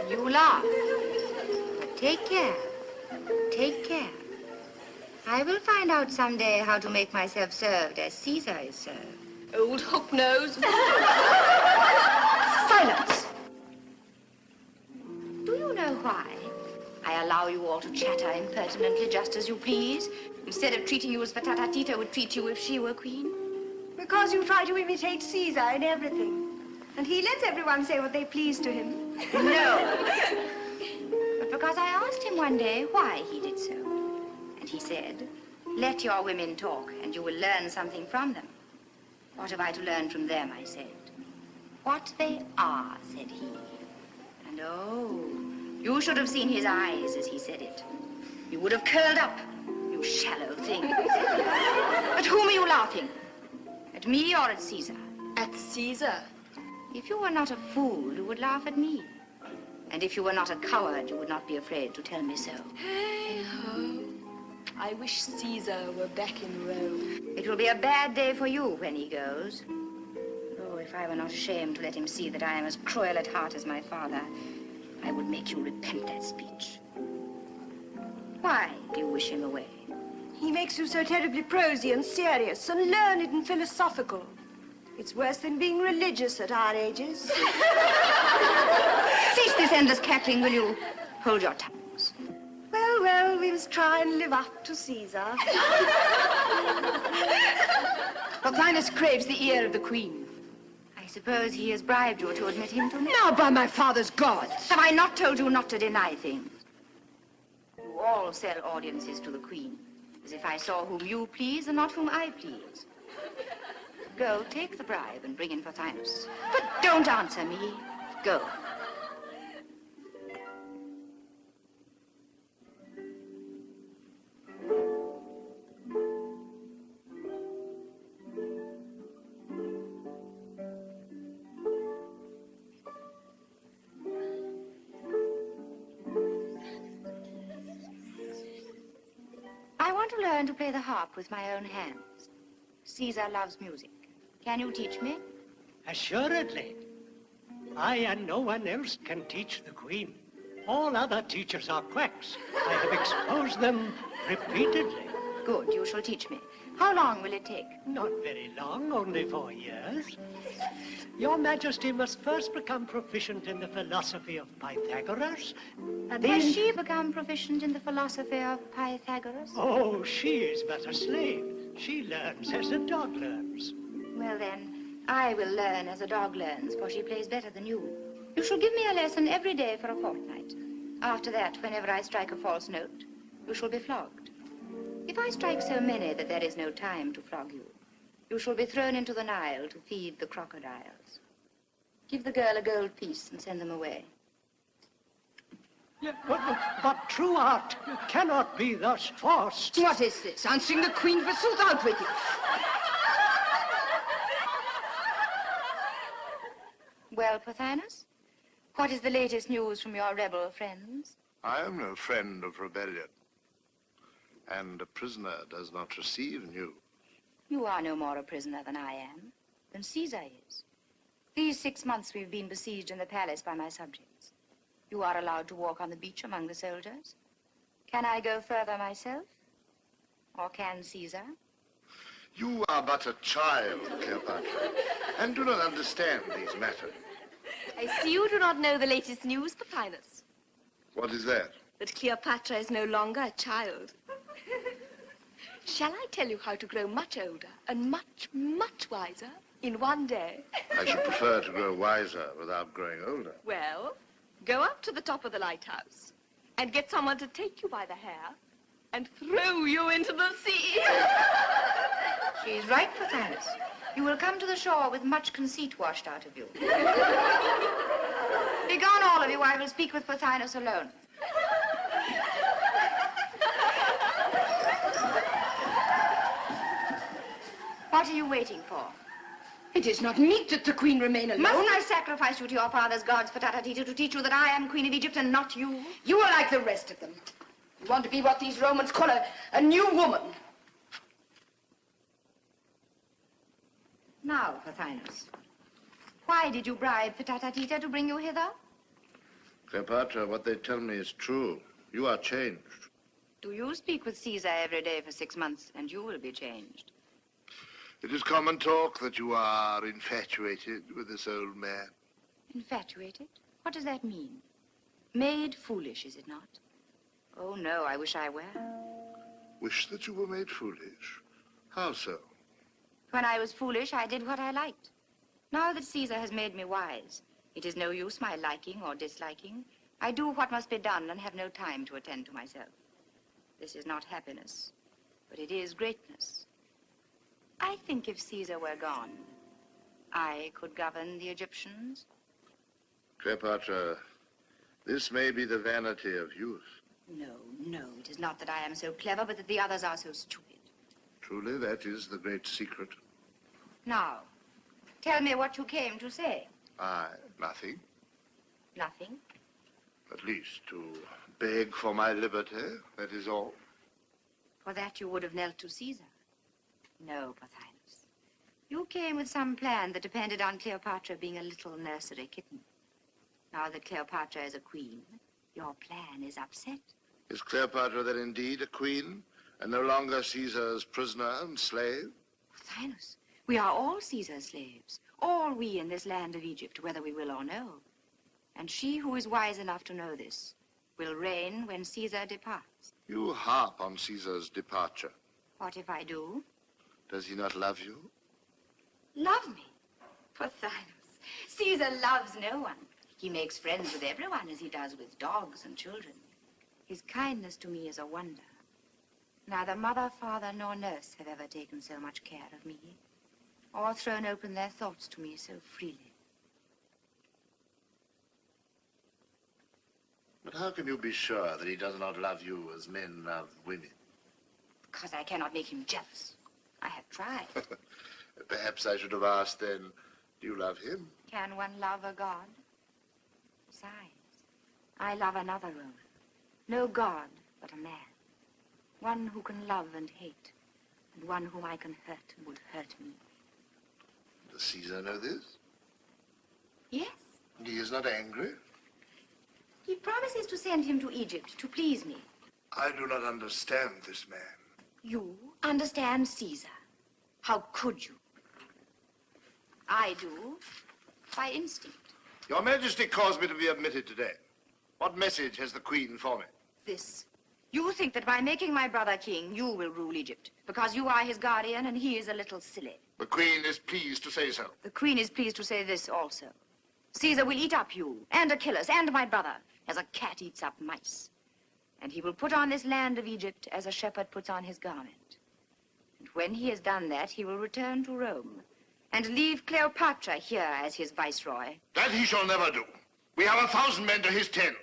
Speaker 5: You laugh. Take care. Take care. I will find out someday how to make myself served as Caesar is served.
Speaker 10: Old hook-nose.
Speaker 5: Silence! Do you know why I allow you all to chatter impertinently just as you please, instead of treating you as Vatatita would treat you if she were queen?
Speaker 6: Because you try to imitate Caesar in everything. And he lets everyone say what they please to him.
Speaker 5: No. But because I asked him one day why he did so. And he said, let your women talk and you will learn something from them. What have I to learn from them, I said. What they are, said he. And oh, you should have seen his eyes as he said it. You would have curled up, you shallow thing. At whom are you laughing? At me or at Caesar?
Speaker 10: At Caesar.
Speaker 5: If you were not a fool, you would laugh at me. And if you were not a coward, you would not be afraid to tell me so.
Speaker 10: Hey-ho. I wish Caesar were back in Rome.
Speaker 5: It will be a bad day for you when he goes. Oh, if I were not ashamed to let him see that I am as cruel at heart as my father, I would make you repent that speech. Why do you wish him away?
Speaker 6: He makes you so terribly prosy and serious and learned and philosophical. It's worse than being religious at our ages.
Speaker 5: Cease this endless cackling, will you? Hold your tongues.
Speaker 6: Well, well, we must try and live up to Caesar.
Speaker 5: Pothinus craves the ear of the queen. I suppose he has bribed you to admit him to me?
Speaker 6: Now, by my father's gods.
Speaker 5: Have I not told you not to deny things? You all sell audiences to the queen, as if I saw whom you please and not whom I please. Go, take the bribe and bring in Pothinus. But don't answer me. Go. I want to learn to play the harp with my own hands. Caesar loves music. Can you teach me?
Speaker 19: Assuredly. I and no one else can teach the Queen. All other teachers are quacks. I have exposed them repeatedly.
Speaker 5: Good, you shall teach me. How long will it take?
Speaker 19: Not very long, only 4 years. Your Majesty must first become proficient in the philosophy of Pythagoras, and then...
Speaker 5: Has she become proficient in the philosophy of Pythagoras?
Speaker 19: Oh, she is but a slave. She learns as a dog learns.
Speaker 5: Well, then, I will learn as a dog learns, for she plays better than you. You shall give me a lesson every day for a fortnight. After that, whenever I strike a false note, you shall be flogged. If I strike so many that there is no time to flog you, you shall be thrown into the Nile to feed the crocodiles. Give the girl a gold piece and send them away.
Speaker 19: Yeah, but true art cannot be thus forced.
Speaker 6: What is this? Answering the Queen forsooth, out with you.
Speaker 5: Well, Pothinus, what is the latest news from your rebel friends?
Speaker 14: I am no friend of rebellion, and a prisoner does not receive news.
Speaker 5: You are no more a prisoner than I am, than Caesar is. These 6 months we've been besieged in the palace by my subjects. You are allowed to walk on the beach among the soldiers. Can I go further myself? Or can Caesar?
Speaker 14: You are but a child, Cleopatra, and do not understand these matters.
Speaker 10: I see you do not know the latest news, Pothinus.
Speaker 14: What is that?
Speaker 10: That Cleopatra is no longer a child. Shall I tell you how to grow much older and much, much wiser in one day?
Speaker 14: I should prefer to grow wiser without growing older.
Speaker 10: Well, go up to the top of the lighthouse and get someone to take you by the hair
Speaker 6: and throw you into the sea.
Speaker 5: She's right, Pothinus. You will come to the shore with much conceit washed out of you. Begone, all of you. I will speak with Pothinus alone. What are you waiting for?
Speaker 6: It is not meet that the queen remain alone.
Speaker 5: Must I sacrifice you to your father's gods, Tita, to teach you that I am Queen of Egypt and not you?
Speaker 6: You are like the rest of them. You want to be what these Romans call a new woman.
Speaker 5: Now, Pothinus, why did you bribe Tita to bring you hither?
Speaker 21: Cleopatra, what they tell me is true. You are changed.
Speaker 5: Do you speak with Caesar every day for 6 months, and you will be changed?
Speaker 14: It is common talk that you are infatuated with this old man.
Speaker 5: Infatuated? What does that mean? Made foolish, is it not? Oh, no, I wish I were.
Speaker 14: Wish that you were made foolish? How so?
Speaker 5: When I was foolish, I did what I liked. Now that Caesar has made me wise, it is no use my liking or disliking. I do what must be done and have no time to attend to myself. This is not happiness, but it is greatness. I think if Caesar were gone, I could govern the Egyptians.
Speaker 21: Cleopatra, this may be the vanity of youth.
Speaker 5: No, it is not that I am so clever, but that the others are so stupid.
Speaker 21: Truly, that is the great secret.
Speaker 5: Now, tell me what you came to say.
Speaker 14: Nothing.
Speaker 5: Nothing?
Speaker 14: At least to beg for my liberty, that is all.
Speaker 5: For that you would have knelt to Caesar. No, Pothinus. You came with some plan that depended on Cleopatra being a little nursery kitten. Now that Cleopatra is a queen, your plan is upset.
Speaker 14: Is Cleopatra then indeed a queen, and no longer Caesar's prisoner and slave?
Speaker 5: Pothinus, we are all Caesar's slaves. All we in this land of Egypt, whether we will or no. And she who is wise enough to know this will reign when Caesar departs.
Speaker 14: You harp on Caesar's departure.
Speaker 5: What if I do?
Speaker 14: Does he not love you?
Speaker 5: Love me? Pothinus, Caesar loves no one. He makes friends with everyone as he does with dogs and children. His kindness to me is a wonder. Neither mother, father, nor nurse have ever taken so much care of me, or thrown open their thoughts to me so freely.
Speaker 14: But how can you be sure that he does not love you as men love women?
Speaker 5: Because I cannot make him jealous. I have tried.
Speaker 14: Perhaps I should have asked then, do you love him?
Speaker 5: Can one love a god? Besides, I love another Roman. No god, but a man. One who can love and hate, and one whom I can hurt and would hurt me.
Speaker 14: Does Caesar know this?
Speaker 5: Yes.
Speaker 14: He is not angry?
Speaker 5: He promises to send him to Egypt to please me.
Speaker 14: I do not understand this man.
Speaker 5: You understand Caesar. How could you? I do, by instinct.
Speaker 14: Your Majesty caused me to be admitted today. What message has the Queen for me?
Speaker 5: This. You think that by making my brother king, you will rule Egypt, because you are his guardian and he is a little silly.
Speaker 14: The Queen is pleased to say so.
Speaker 5: The Queen is pleased to say this also. Caesar will eat up you, and Achilles, and my brother, as a cat eats up mice. And he will put on this land of Egypt as a shepherd puts on his garment. And when he has done that, he will return to Rome and leave Cleopatra here as his viceroy.
Speaker 14: That he shall never do. We have 1,000 men to his 10,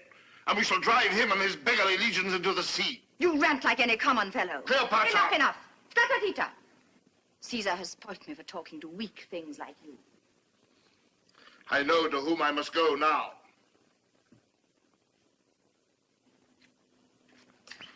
Speaker 14: and we shall drive him and his beggarly legions into the sea.
Speaker 5: You rant like any common fellow.
Speaker 14: Cleopatra!
Speaker 5: Enough! Stratotita! Caesar has spoilt me for talking to weak things like you.
Speaker 14: I know to whom I must go now.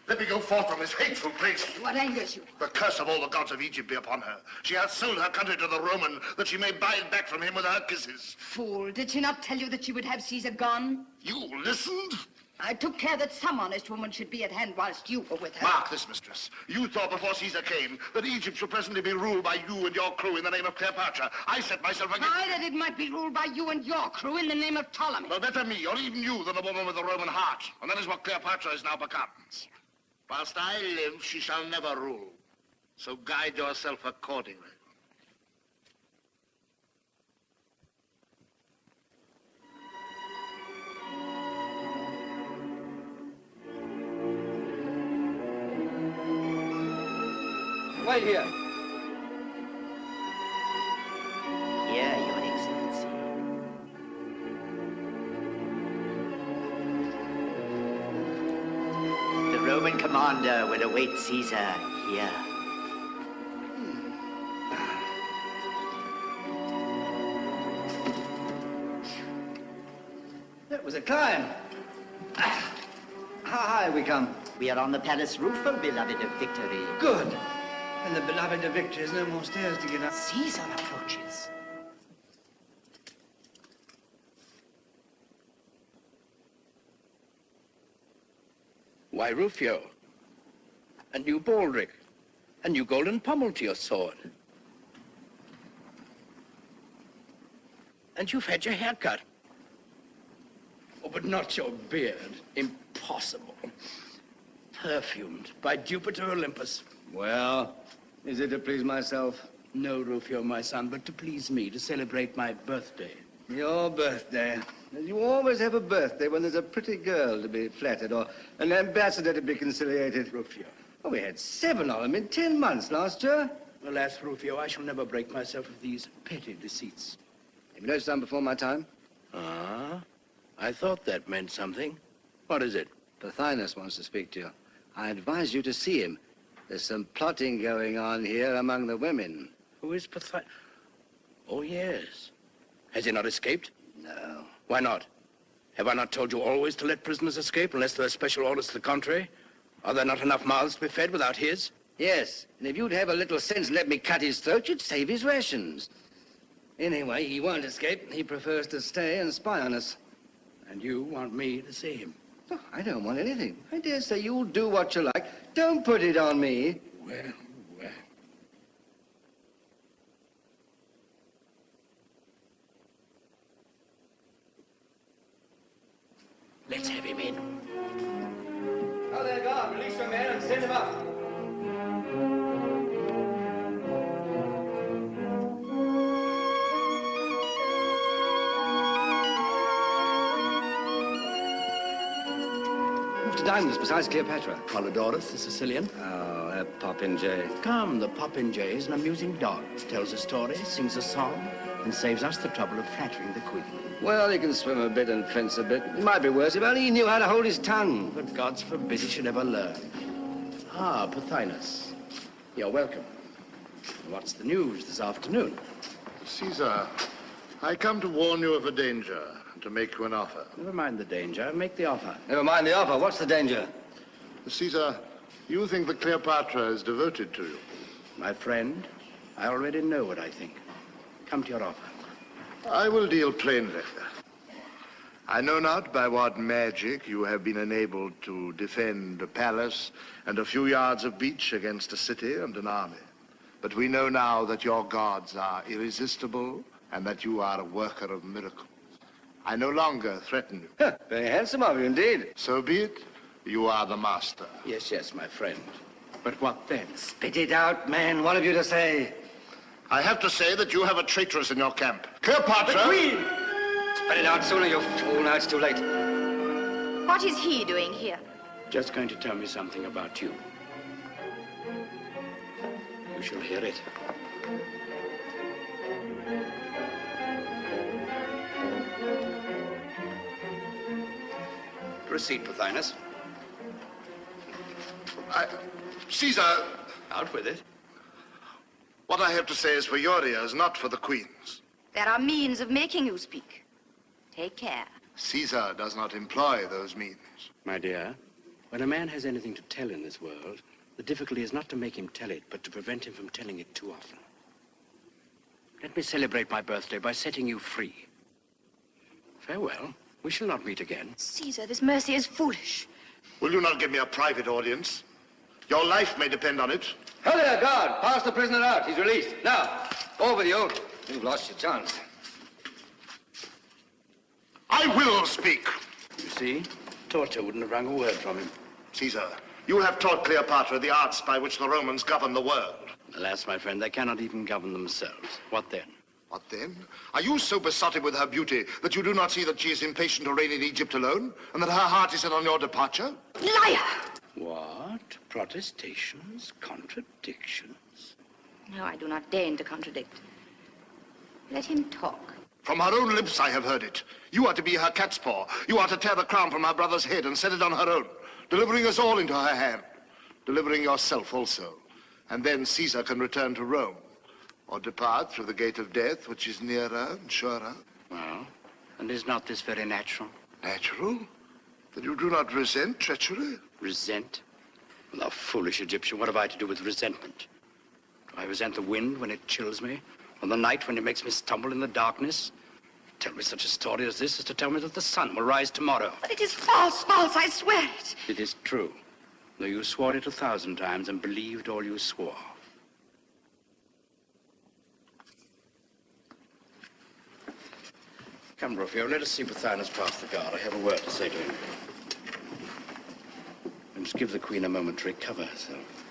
Speaker 14: Let me go forth from this hateful place.
Speaker 6: What angers you?
Speaker 14: The curse of all the gods of Egypt be upon her. She hath sold her country to the Roman, that she may buy it back from him with her kisses.
Speaker 6: Fool, did she not tell you that she would have Caesar gone?
Speaker 14: You listened?
Speaker 6: I took care that some honest woman should be at hand whilst you were with her.
Speaker 14: Mark this, mistress. You thought before Caesar came that Egypt should presently be ruled by you and your crew in the name of Cleopatra. I set myself against...
Speaker 6: Aye, that it might be ruled by you and your crew in the name of Ptolemy.
Speaker 14: No, better me, or even you, than a woman with a Roman heart. And that is what Cleopatra is now become. Whilst I live, she shall never rule. So guide yourself accordingly.
Speaker 13: right here.
Speaker 2: Here, Your Excellency. The Roman commander will await Caesar here.
Speaker 13: That was a climb. How high have we come?
Speaker 2: We are on the palace roof, O beloved of victory.
Speaker 13: Good. And the beloved of victory has no more stairs to get up.
Speaker 2: Caesar approaches.
Speaker 15: Why, Rufio, a new baldric, a new golden pommel to your sword. And you've had your hair cut. Oh, but not your beard. Impossible. Perfumed by Jupiter Olympus.
Speaker 13: Well, is it to please myself?
Speaker 15: No, Rufio, my son, but to please me, to celebrate my birthday.
Speaker 13: Your birthday. You always have a birthday when there's a pretty girl to be flattered or an ambassador to be conciliated.
Speaker 15: Rufio.
Speaker 13: Oh, we had 7 of them in 10 months last year.
Speaker 15: Alas, Rufio, I shall never break myself of these petty deceits.
Speaker 13: Have you noticed something before my time?
Speaker 15: Ah, I thought that meant something. What is it?
Speaker 13: Pothinus wants to speak to you. I advise you to see him. There's some plotting going on here among the women.
Speaker 15: Who is Pothinus? Oh, yes. Has he not escaped?
Speaker 13: No.
Speaker 15: Why not? Have I not told you always to let prisoners escape unless there are special orders to the contrary? Are there not enough mouths to be fed without his?
Speaker 13: Yes, and if you'd have a little sense and let me cut his throat, you'd save his rations. Anyway, he won't escape. He prefers to stay and spy on us.
Speaker 15: And you want me to see him?
Speaker 13: Oh, I don't want anything. I dare say you'll do what you like. Don't put it on me.
Speaker 15: Well, well. Let's have him in.
Speaker 13: Oh, there, guard. Release your man and send him up. To dine with us besides Cleopatra.
Speaker 15: Polydorus, the Sicilian.
Speaker 13: Oh, that popinjay.
Speaker 15: Come, the popinjay is an amusing dog. Tells a story, sings a song, and saves us the trouble of flattering the queen.
Speaker 13: Well, he can swim a bit and fence a bit. It might be worse if only he knew how to hold his tongue.
Speaker 15: But gods forbid he should ever learn. Ah, Pothinus. You're welcome. What's the news this afternoon?
Speaker 21: Caesar, I come to warn you of a danger and to make you an offer.
Speaker 15: Never mind the danger. Make the offer.
Speaker 13: Never mind the offer. What's the danger?
Speaker 21: Caesar, you think that Cleopatra is devoted to you.
Speaker 15: My friend, I already know what I think. Come to your offer.
Speaker 21: I will deal plainly. I know not by what magic you have been enabled to defend a palace and a few yards of beach against a city and an army. But we know now that your gods are irresistible and that you are a worker of miracles. I no longer threaten you.
Speaker 13: Very handsome of you indeed.
Speaker 21: So be it. You are the master.
Speaker 15: Yes, yes, my friend. But what then?
Speaker 13: Spit it out, man. What have you to say?
Speaker 21: I have to say that you have a traitress in your camp. Cleopatra!
Speaker 13: The queen! Spit it out sooner, you fool. Now it's too late.
Speaker 5: What is he doing here?
Speaker 15: Just going to tell me something about you. You shall hear it. Proceed, Pothinus.
Speaker 21: Caesar...
Speaker 15: Out with it.
Speaker 21: What I have to say is for your ears, not for the queen's.
Speaker 5: There are means of making you speak. Take care.
Speaker 21: Caesar does not employ those means.
Speaker 15: My dear, when a man has anything to tell in this world, the difficulty is not to make him tell it, but to prevent him from telling it too often. Let me celebrate my birthday by setting you free. Farewell. We shall not meet again.
Speaker 5: Caesar, this mercy is foolish.
Speaker 21: Will you not give me a private audience? Your life may depend on it.
Speaker 13: Hello there, guard. Pass the prisoner out. He's released. Now, over you. You've lost your chance.
Speaker 21: I will speak.
Speaker 15: You see, torture wouldn't have wrung a word from him.
Speaker 21: Caesar, you have taught Cleopatra the arts by which the Romans govern the world.
Speaker 15: Alas, my friend, they cannot even govern themselves. What then?
Speaker 21: What then? Are you so besotted with her beauty that you do not see that she is impatient to reign in Egypt alone, and that her heart is set on your departure?
Speaker 5: Liar!
Speaker 15: What? Protestations? Contradictions?
Speaker 5: No, I do not deign to contradict. Let him talk.
Speaker 21: From her own lips I have heard it. You are to be her cat's paw. You are to tear the crown from her brother's head and set it on her own, delivering us all into her hand, delivering yourself also. And then Caesar can return to Rome, or depart through the gate of death, which is nearer and surer.
Speaker 1: Well, and is not this very natural?
Speaker 21: Natural? That you do not resent treachery?
Speaker 1: Resent? Well, thou foolish Egyptian, what have I to do with resentment? Do I resent the wind when it chills me? Or the night when it makes me stumble in the darkness? Tell me such a story as this is to tell me that the sun will rise tomorrow.
Speaker 6: But it is false, false, I swear it.
Speaker 1: It is true, though you swore it 1,000 times and believed all you swore. Come, Rufio, let us see Pothinus pass the guard. I have a word to say to him. We must give the Queen a moment to recover herself.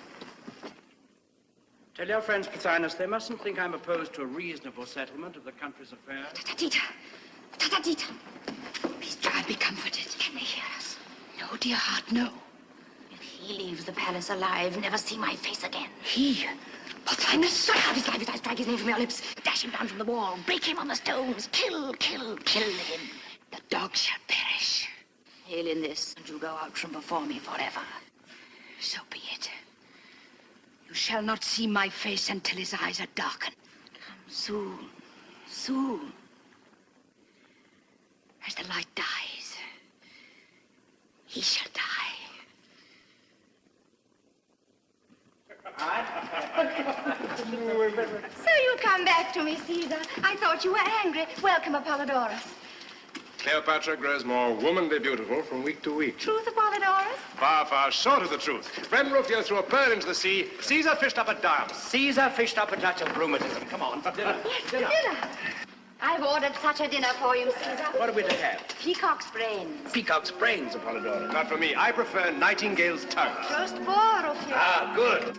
Speaker 1: Tell your friends, Pothinus, they mustn't think I'm opposed to a reasonable settlement of the country's affairs.
Speaker 6: Tatatita, tatatita. Please try and be comforted. Can they hear us? No, dear heart, no.
Speaker 5: If he leaves the palace alive, never see my face again.
Speaker 6: He? Pothinus,
Speaker 5: Strike out his life, I strike his name from your lips. Dash him down from the wall. Break him on the stones. Kill him.
Speaker 6: The dog shall perish.
Speaker 5: Hail in this, and you go out from before me forever.
Speaker 6: So be it. You shall not see my face until his eyes are darkened.
Speaker 5: Come soon, soon.
Speaker 6: As the light dies, he shall die.
Speaker 5: So you come back to me, Caesar. I thought you were angry. Welcome, Apollodorus.
Speaker 9: Cleopatra grows more womanly beautiful from week to week.
Speaker 5: Truth, Apollodorus?
Speaker 9: Far, far short of the truth. When Rufio threw a pearl into the sea, Caesar fished up a dime.
Speaker 1: Caesar fished up a touch of rheumatism. Come on, for dinner.
Speaker 5: Yes, dinner. I've ordered such a dinner for you, Caesar.
Speaker 1: What are we to have?
Speaker 5: Peacock's brains.
Speaker 1: Peacock's brains, Apollodorus.
Speaker 9: Not for me. I prefer Nightingale's tongue.
Speaker 5: Just for, Rufio.
Speaker 9: Ah, good.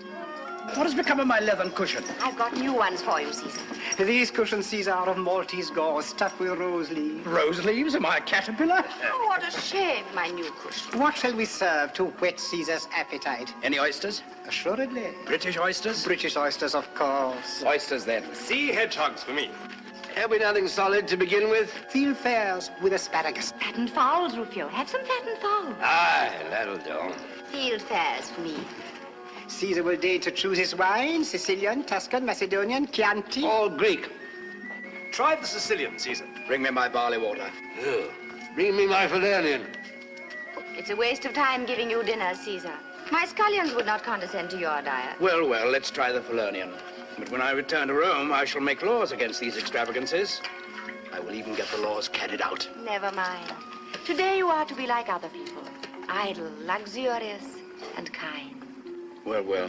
Speaker 1: What has become of my leathern cushion?
Speaker 5: I've got new ones for you, Caesar.
Speaker 17: These cushions, Caesar, are of Maltese gauze stuffed with rose leaves.
Speaker 1: Rose leaves? Am I a caterpillar?
Speaker 5: Oh, what a shame, my new cushion.
Speaker 17: What shall we serve to whet Caesar's appetite?
Speaker 1: Any oysters?
Speaker 17: Assuredly.
Speaker 1: British oysters?
Speaker 17: British oysters, of course.
Speaker 1: Oysters, then.
Speaker 9: Sea hedgehogs for me.
Speaker 13: Have we nothing solid to begin with?
Speaker 17: Field fares with asparagus.
Speaker 5: Fattened fowls, Rufio. Have some fattened fowls.
Speaker 13: Aye, that'll do.
Speaker 5: Field fares for me.
Speaker 17: Caesar will deign to choose his wine, Sicilian, Tuscan, Macedonian, Chianti.
Speaker 13: All Greek.
Speaker 9: Try the Sicilian, Caesar.
Speaker 1: Bring me my barley water.
Speaker 13: Oh. Bring me my Falernian.
Speaker 5: It's a waste of time giving you dinner, Caesar. My scullions would not condescend to your diet.
Speaker 1: Well, well, let's try the Falernian. But when I return to Rome, I shall make laws against these extravagances. I will even get the laws carried out.
Speaker 5: Never mind. Today you are to be like other people. Idle, luxurious, and kind.
Speaker 1: Well, well.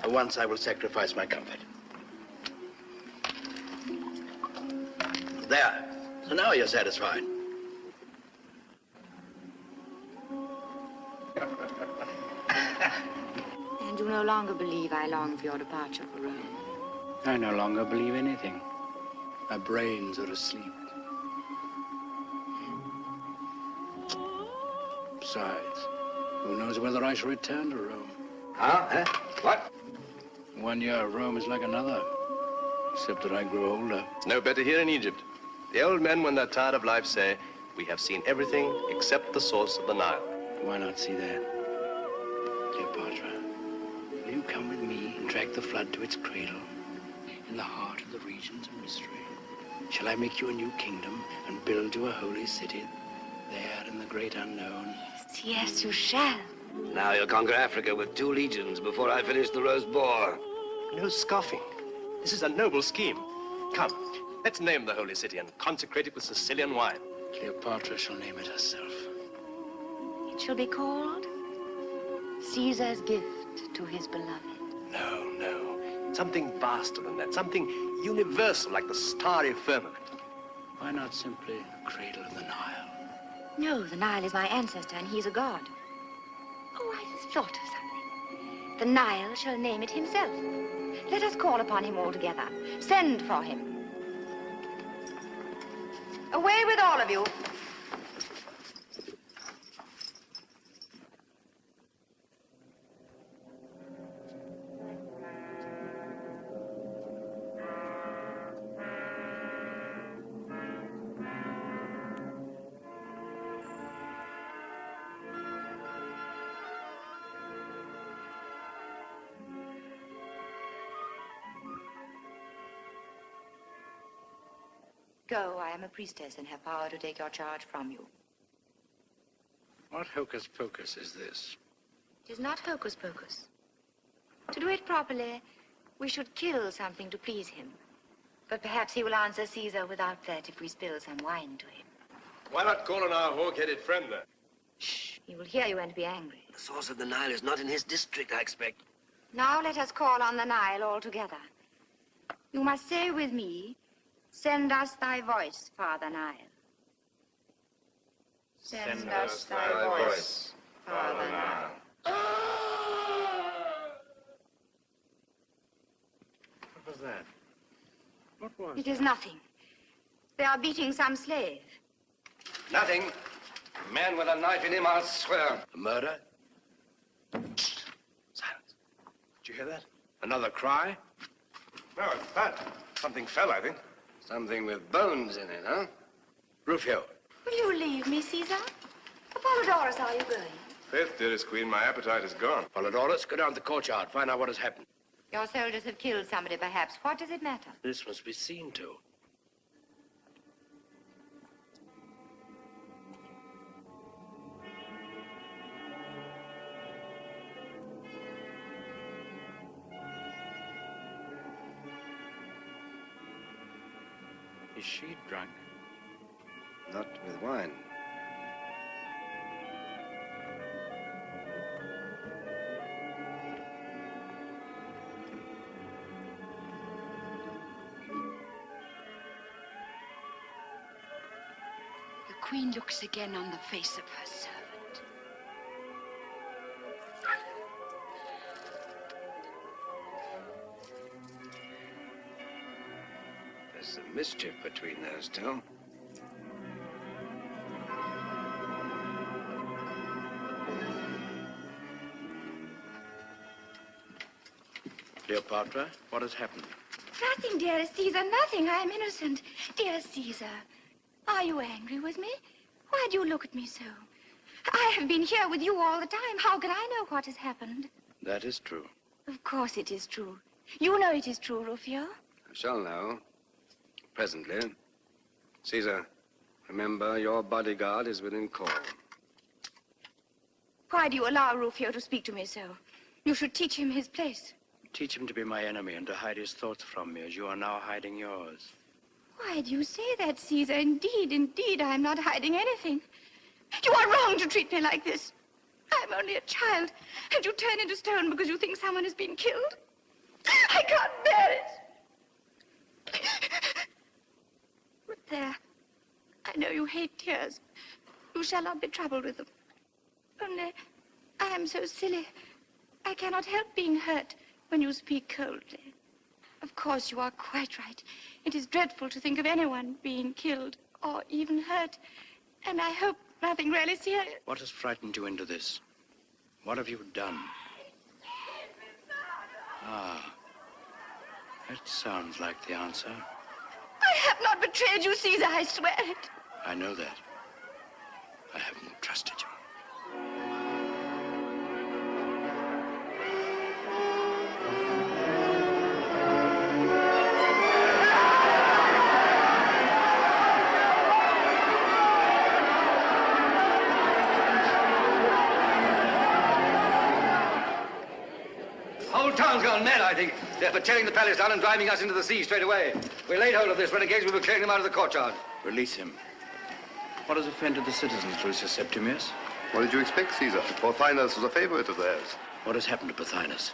Speaker 1: For once I will sacrifice my comfort. There. So now you're satisfied.
Speaker 5: And you no longer believe I long for your departure for Rome.
Speaker 1: I no longer believe anything. My brains are asleep. Besides, who knows whether I shall return to Rome?
Speaker 13: Huh? What?
Speaker 1: 1 year of Rome is like another, except that I grow older.
Speaker 11: It's no better here in Egypt. The old men, when they're tired of life, say, we have seen everything except the source of the Nile.
Speaker 1: Why not see that? Cleopatra, will you come with me and drag the flood to its cradle, in the heart of the regions of mystery? Shall I make you a new kingdom and build you a holy city there in the great unknown?
Speaker 5: Yes, yes, you shall.
Speaker 13: Now you'll conquer Africa with 2 legions before I finish the roast boar.
Speaker 11: No scoffing. This is a noble scheme. Come, let's name the holy city and consecrate it with Sicilian wine.
Speaker 1: Cleopatra shall name it herself.
Speaker 5: It shall be called Caesar's gift to his beloved.
Speaker 11: No, no. Something vaster than that. Something universal, like the starry firmament.
Speaker 1: Why not simply the cradle of the Nile?
Speaker 5: No, the Nile is my ancestor, and he's a god. Oh, I thought of something. The Nile shall name it himself. Let us call upon him all together. Send for him. Away with all of you. Go, I am a priestess and have power to take your charge from you.
Speaker 15: What hocus pocus is this?
Speaker 5: It is not hocus pocus. To do it properly, we should kill something to please him. But perhaps he will answer Caesar without that if we spill some wine to him.
Speaker 9: Why not call on our hawk-headed friend then?
Speaker 5: Shh, he will hear you and be angry.
Speaker 15: The source of the Nile is not in his district, I expect.
Speaker 5: Now let us call on the Nile all together. You must say with me, send us thy voice, Father Nile. Send us thy voice, Father Nile.
Speaker 15: What was that? What was
Speaker 5: It is nothing. They are beating some slave.
Speaker 13: Nothing. A man with a knife in him, I'll swear.
Speaker 15: A murder? Silence. Did you hear that? Another cry?
Speaker 9: No, it's that. Something fell, I think.
Speaker 13: Something with bones in it, huh?
Speaker 15: Rufio.
Speaker 5: Will you leave me, Caesar? Apollodorus, are you going?
Speaker 9: Faith, dearest queen, my appetite is gone.
Speaker 15: Polydorus, go down to the courtyard. Find out what has happened.
Speaker 5: Your soldiers have killed somebody, perhaps. What does it matter?
Speaker 15: This must be seen to. Is she drunk?
Speaker 13: Not with wine.
Speaker 6: The queen looks again on the face of her servant.
Speaker 13: There's some mischief between those two.
Speaker 15: Cleopatra, what has happened?
Speaker 5: Nothing, dearest Caesar, nothing. I am innocent. Dear Caesar, are you angry with me? Why do you look at me so? I have been here with you all the time. How can I know what has happened?
Speaker 15: That is true.
Speaker 5: Of course it is true. You know it is true, Rufio.
Speaker 13: I shall know. Presently. Caesar, remember your bodyguard is within call.
Speaker 5: Why do you allow Rufio to speak to me so? You should teach him his place.
Speaker 15: Teach him to be my enemy and to hide his thoughts from me as you are now hiding yours.
Speaker 5: Why do you say that, Caesar? Indeed, indeed, I am not hiding anything. You are wrong to treat me like this. I'm only a child, and you turn into stone because you think someone has been killed. I can't bear it. But there, I know you hate tears. You shall not be troubled with them. Only, I am so silly. I cannot help being hurt when you speak coldly. Of course, you are quite right. It is dreadful to think of anyone being killed or even hurt. And I hope nothing really serious.
Speaker 15: What has frightened you into this? What have you done? Ah, that sounds like the answer.
Speaker 5: I have not betrayed you, Caesar, I swear it.
Speaker 15: I know that. I haven't trusted you.
Speaker 13: Town's gone mad, I think. They're for tearing the palace down and driving us into the sea straight away. We laid hold of this renegade. We were clearing him out of the courtyard.
Speaker 15: Release him. What has offended the citizens, Lucius Septimius?
Speaker 14: What did you expect, Caesar? Pothinus was a favorite of theirs.
Speaker 15: What has happened to Pothinus?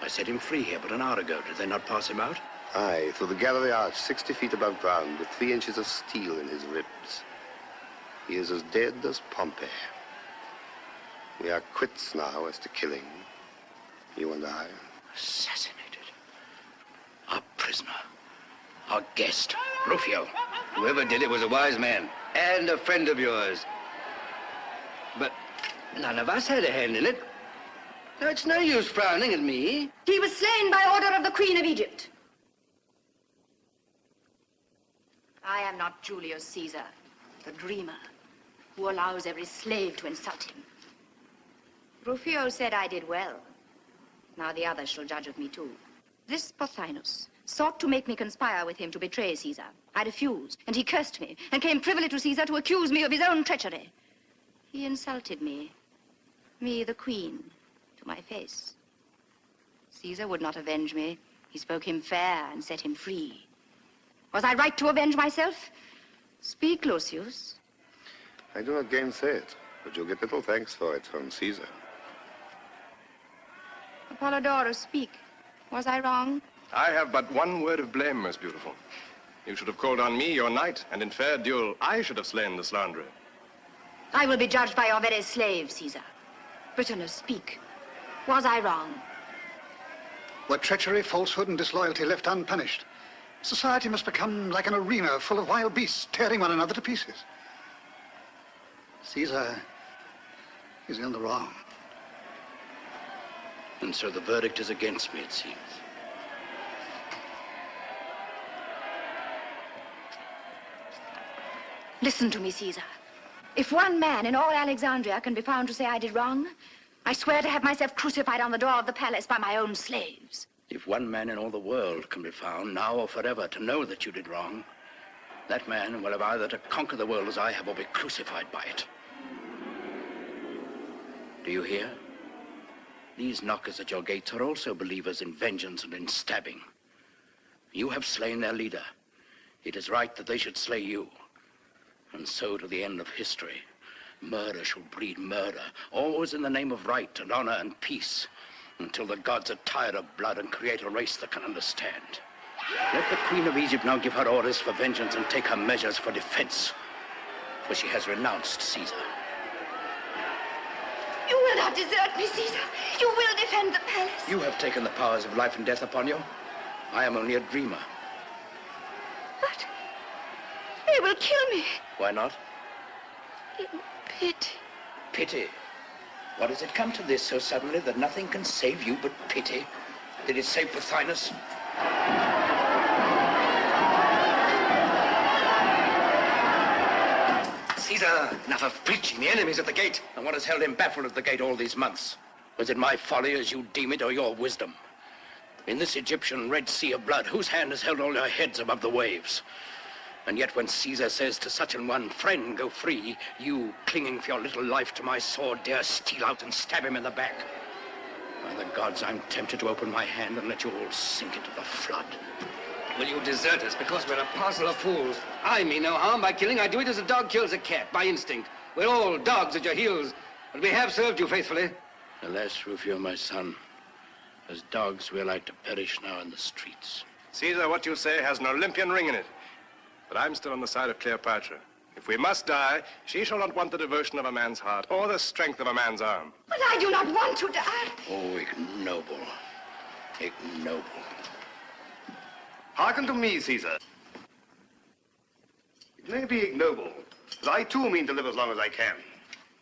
Speaker 15: I set him free here but an hour ago. Did they not pass him out?
Speaker 14: Aye, through the gallery arch, 60 feet above ground, with 3 inches of steel in his ribs. He is as dead as Pompey. We are quits now as to killing, you and I.
Speaker 15: Assassinated. Our prisoner. Our guest. Rufio.
Speaker 13: Whoever did it was a wise man and a friend of yours. But none of us had a hand in it. No, it's no use frowning at me.
Speaker 10: He was slain by order of the Queen of Egypt.
Speaker 5: I am not Julius Caesar, the dreamer, who allows every slave to insult him. Rufio said I did well. Now the others shall judge of me too. This Pothinus sought to make me conspire with him to betray Caesar. I refused, and he cursed me, and came privily to Caesar to accuse me of his own treachery. He insulted me, the queen, to my face. Caesar would not avenge me. He spoke him fair and set him free. Was I right to avenge myself? Speak, Lucius.
Speaker 14: I do not gainsay it, but you'll get little thanks for it from Caesar.
Speaker 5: Apollodorus, speak. Was I wrong?
Speaker 9: I have but one word of blame, most beautiful. You should have called on me, your knight, and in fair duel, I should have slain the slanderer.
Speaker 5: I will be judged by your very slave, Caesar. Britanus, speak. Was I wrong?
Speaker 16: Were treachery, falsehood, and disloyalty left unpunished, society must become like an arena full of wild beasts tearing one another to pieces. Caesar is in the wrong.
Speaker 15: And so the verdict is against me, it seems.
Speaker 5: Listen to me, Caesar. If one man in all Alexandria can be found to say I did wrong, I swear to have myself crucified on the door of the palace by my own slaves.
Speaker 15: If one man in all the world can be found, now or forever, to know that you did wrong, that man will have either to conquer the world as I have or be crucified by it. Do you hear? These knockers at your gates are also believers in vengeance and in stabbing. You have slain their leader. It is right that they should slay you. And so to the end of history. Murder shall breed murder, always in the name of right and honor and peace, until the gods are tired of blood and create a race that can understand. Let the Queen of Egypt now give her orders for vengeance and take her measures for defense, for she has renounced Caesar.
Speaker 5: You will not desert me, Caesar. You will defend the palace.
Speaker 15: You have taken the powers of life and death upon you. I am only a dreamer.
Speaker 5: But they will kill me.
Speaker 15: Why not?
Speaker 5: In pity.
Speaker 15: Pity? What has it come to this so suddenly that nothing can save you but pity? Did it save Pothinus?
Speaker 13: Caesar, enough of preaching. The enemy's at the gate.
Speaker 15: And what has held him baffled at the gate all these months? Was it my folly as you deem it, or your wisdom? In this Egyptian Red Sea of blood, whose hand has held all your heads above the waves? And yet when Caesar says to such an one, friend, go free, you, clinging for your little life to my sword, dare steal out and stab him in the back. By the gods, I'm tempted to open my hand and let you all sink into the flood.
Speaker 13: Will you desert us because we're a parcel of fools? I mean no harm by killing. I do it as a dog kills a cat, by instinct. We're all dogs at your heels, but we have served you faithfully.
Speaker 15: Alas, Rufio, my son, as dogs we're like to perish now in the streets.
Speaker 9: Caesar, what you say has an Olympian ring in it. But I'm still on the side of Cleopatra. If we must die, she shall not want the devotion of a man's heart or the strength of a man's arm.
Speaker 5: But I do not want to die.
Speaker 15: Oh, ignoble. Ignoble.
Speaker 14: Hearken to me, Caesar. It may be ignoble, but I too mean to live as long as I can.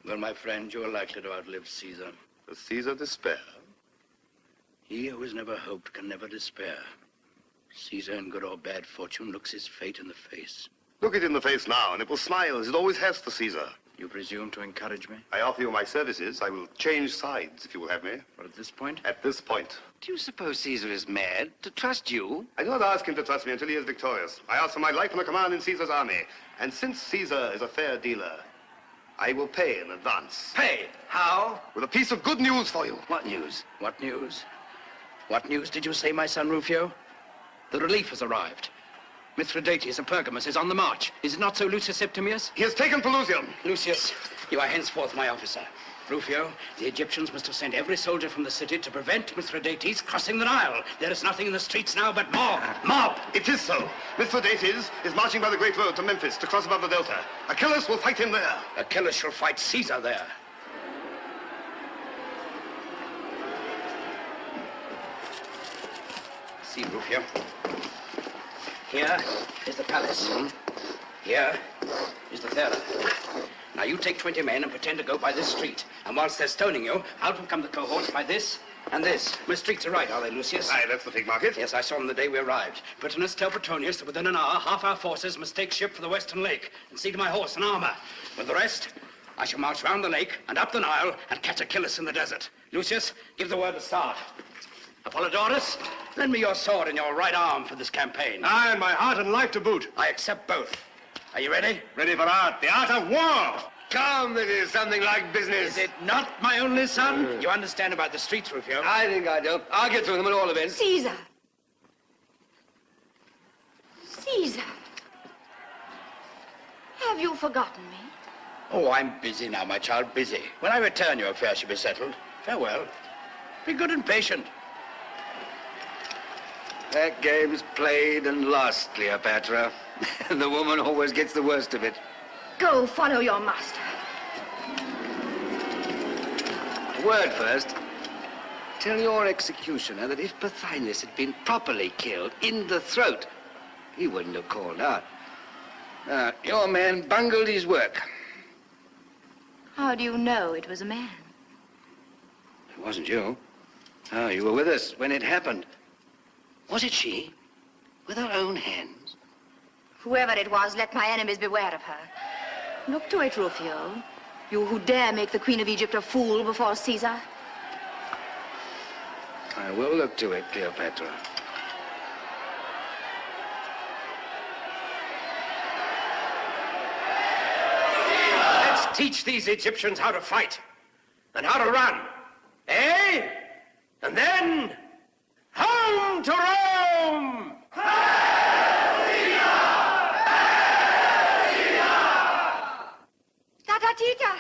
Speaker 15: Well, my friend, you are likely to outlive Caesar.
Speaker 14: Does Caesar despair?
Speaker 15: He who has never hoped can never despair. Caesar, in good or bad fortune, looks his fate in the face.
Speaker 14: Look it in the face now, and it will smile as it always has for Caesar.
Speaker 15: You presume to encourage me?
Speaker 14: I offer you my services. I will change sides, if you will have me.
Speaker 15: But at this point?
Speaker 14: At this point.
Speaker 20: Do you suppose Caesar is mad to trust you?
Speaker 14: I do not ask him to trust me until he is victorious. I ask for my life and a command in Caesar's army. And since Caesar is a fair dealer, I will pay in advance.
Speaker 13: Pay? How?
Speaker 14: With a piece of good news for you.
Speaker 15: What news? What news? What news did you say, my son Rufio? The relief has arrived. Mithridates of Pergamus is on the march. Is it not so, Lucius Septimius?
Speaker 14: He has taken Pelusium.
Speaker 15: Lucius, you are henceforth my officer. Rufio, the Egyptians must have sent every soldier from the city to prevent Mithridates crossing the Nile. There is nothing in the streets now but mob. Mob!
Speaker 14: It is so. Mithridates is marching by the great road to Memphis to cross above the Delta. Achilles will fight him there.
Speaker 15: Achilles shall fight Caesar there. See, Rufio. Here is the palace. Here is the theater. Now you take 20 men and pretend to go by this street. And whilst they're stoning you, out will come the cohorts by this and this. My streets are right, are they, Lucius?
Speaker 14: Aye, that's the Fig Market.
Speaker 15: Yes, I saw them the day we arrived. Britanus, tell Petronius that within an hour, half our forces must take ship for the Western Lake and see to my horse and armor. With the rest, I shall march round the lake and up the Nile and catch Achilles in the desert. Lucius, give the word to start. Apollodorus, lend me your sword and your right arm for this campaign.
Speaker 9: Aye, and my heart and life to boot.
Speaker 15: I accept both. Are you ready?
Speaker 9: Ready for art, the art of war.
Speaker 13: Come, it is something like business.
Speaker 15: Is it not, my only son? You understand about the streets, Rufio?
Speaker 13: I think I do. I'll get through them at all events.
Speaker 6: Caesar. Caesar. Have you forgotten me?
Speaker 15: Oh, I'm busy now, my child, busy. When I return, your affair shall be settled. Farewell. Be good and patient.
Speaker 13: That game's played and lost, Cleopatra. The woman always gets the worst of it.
Speaker 6: Go follow your master.
Speaker 13: A word first. Tell your executioner that if Pothinus had been properly killed in the throat, he wouldn't have called out. Your man bungled his work.
Speaker 6: How do you know it was a man?
Speaker 13: It wasn't you. Oh, you were with us when it happened. Was it she? With her own hands?
Speaker 6: Whoever it was, let my enemies beware of her. Look to it, Rufio. You who dare make the Queen of Egypt a fool before Caesar.
Speaker 13: I will look to it, Cleopatra.
Speaker 15: Let's teach these Egyptians how to fight and how to run. Eh? And then, home to Rome!
Speaker 6: Tatatita!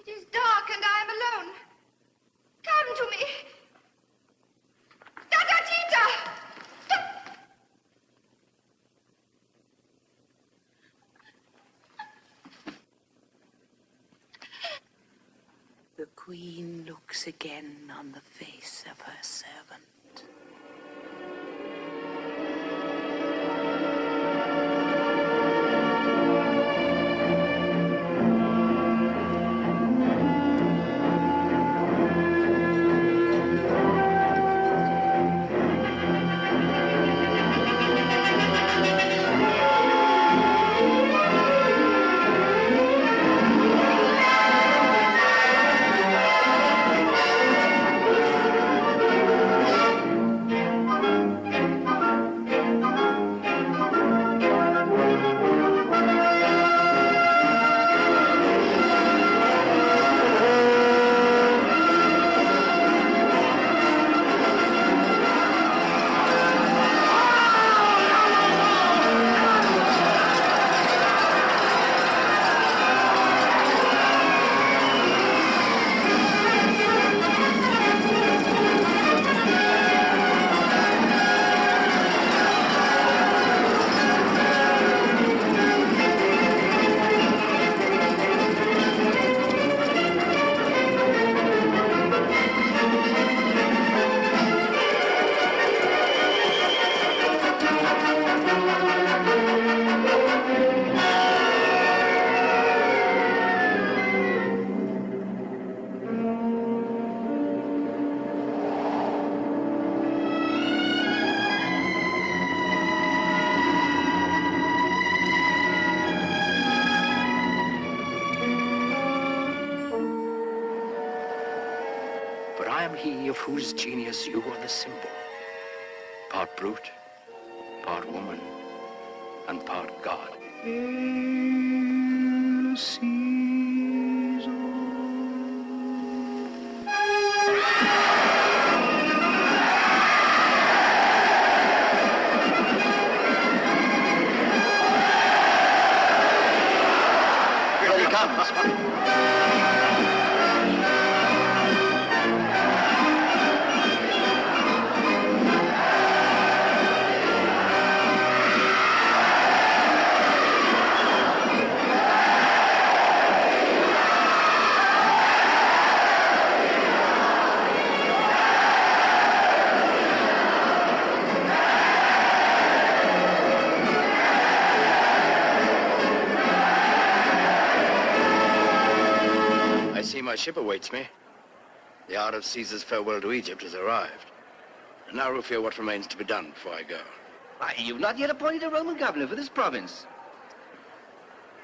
Speaker 10: It is dark and I am alone. Come to me. Tatatita!
Speaker 6: The Queen looks again on the face of her servant.
Speaker 15: But I am he of whose genius you are the symbol. Part brute, part woman, and part God.
Speaker 16: Here he comes.
Speaker 15: ship awaits me. The hour of Caesar's farewell to Egypt has arrived. And now, Rufio, what remains to be done before I go?
Speaker 13: Why, you've not yet appointed a Roman governor for this province.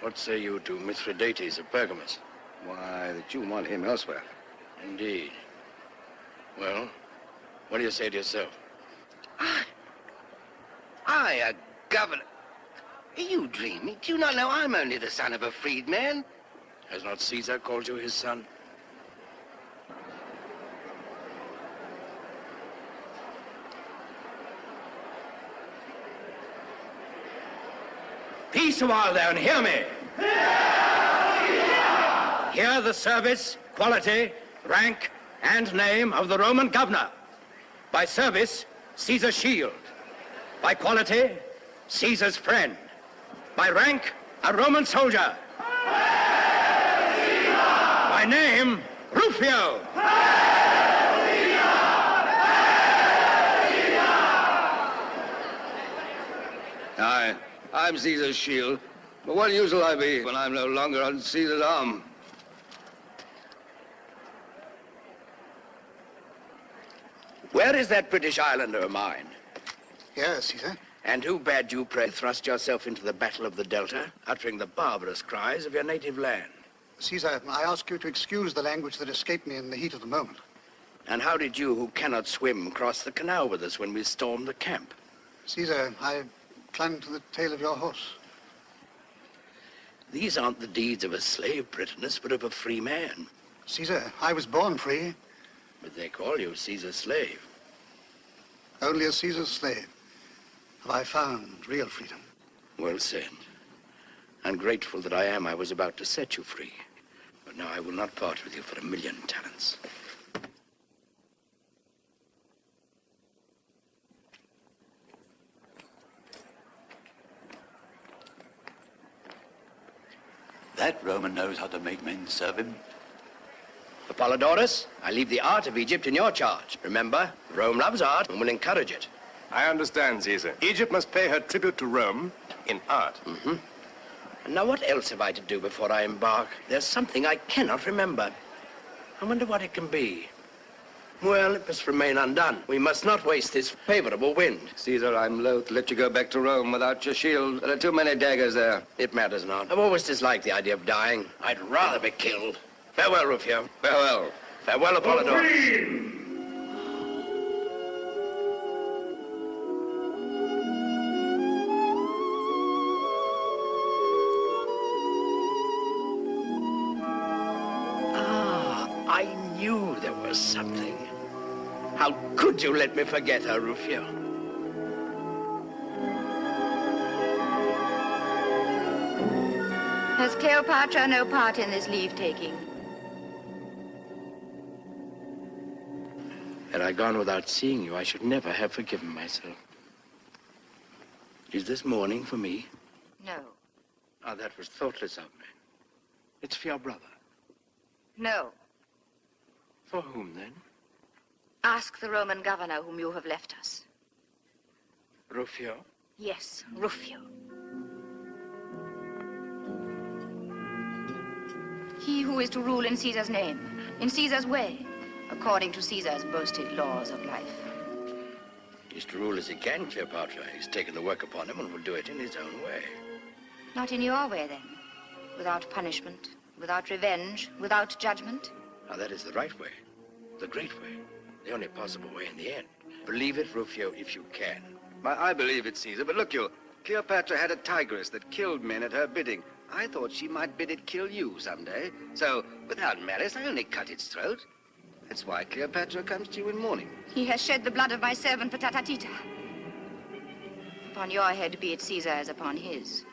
Speaker 15: What say you to Mithridates of Pergamus?
Speaker 13: Why, that you want him elsewhere.
Speaker 15: Indeed. Well, what do you say to yourself?
Speaker 13: I, a governor? Are you dreaming? Do you not know I'm only the son of a freedman?
Speaker 15: Has not Caesar called you his son?
Speaker 8: Peace a while there and hear me. Hear the service, quality, rank, and name of the Roman governor. By service, Caesar's shield. By quality, Caesar's friend. By rank, a Roman soldier. By name, Rufio.
Speaker 13: I'm Caesar's shield. But what use will I be when I'm no longer on Caesar's arm?
Speaker 15: Where is that British islander of mine?
Speaker 16: Yes, Caesar.
Speaker 15: And who bade you, pray, thrust yourself into the battle of the Delta, uttering the barbarous cries of your native land?
Speaker 16: Caesar, I ask you to excuse the language that escaped me in the heat of the moment.
Speaker 15: And how did you, who cannot swim, cross the canal with us when we stormed the camp?
Speaker 16: Caesar, I clung to the tail of your horse.
Speaker 15: These aren't the deeds of a slave, Britannicus, but of a free man.
Speaker 16: Caesar, I was born free.
Speaker 15: But they call you Caesar's slave.
Speaker 16: Only as Caesar's slave have I found real freedom.
Speaker 15: Well said. Ungrateful that I am, I was about to set you free. But now I will not part with you for 1,000,000 talents.
Speaker 1: That Roman knows how to make men serve him.
Speaker 15: Apollodorus, I leave the art of Egypt in your charge. Remember, Rome loves art and will encourage it.
Speaker 9: I understand, Caesar. Egypt must pay her tribute to Rome in art.
Speaker 15: Mm-hmm. And now what else have I to do before I embark? There's something I cannot remember. I wonder what it can be. Well, it must remain undone. We must not waste this favorable wind.
Speaker 13: Caesar, I'm loath to let you go back to Rome without your shield. There are too many daggers there.
Speaker 15: It matters not. I've always disliked the idea of dying. I'd rather be killed. Farewell, Rufio.
Speaker 13: Farewell.
Speaker 15: Farewell, Apollodorus. I knew there was something. How could you let me forget her, Rufio?
Speaker 5: Has Cleopatra no part in this leave-taking?
Speaker 15: Had I gone without seeing you, I should never have forgiven myself. Is this mourning for me?
Speaker 5: No.
Speaker 15: Oh, that was thoughtless of me. It's for your brother.
Speaker 5: No.
Speaker 15: For whom, then?
Speaker 5: Ask the Roman governor whom you have left us.
Speaker 15: Rufio?
Speaker 5: Yes, Rufio. He who is to rule in Caesar's name, in Caesar's way, according to Caesar's boasted laws of life.
Speaker 15: He's to rule as he can, Cleopatra. He's taken the work upon him and will do it in his own way.
Speaker 5: Not in your way, then. Without punishment, without revenge, without judgment.
Speaker 15: Now, that is the right way, the great way, the only possible way in the end. Believe it, Rufio, if you can.
Speaker 13: I believe it, Caesar, but look you, Cleopatra had a tigress that killed men at her bidding. I thought she might bid it kill you someday. So, without malice, I only cut its throat. That's why Cleopatra comes to you in mourning.
Speaker 5: He has shed the blood of my servant Patatatita. Upon your head be it, Caesar, as upon his,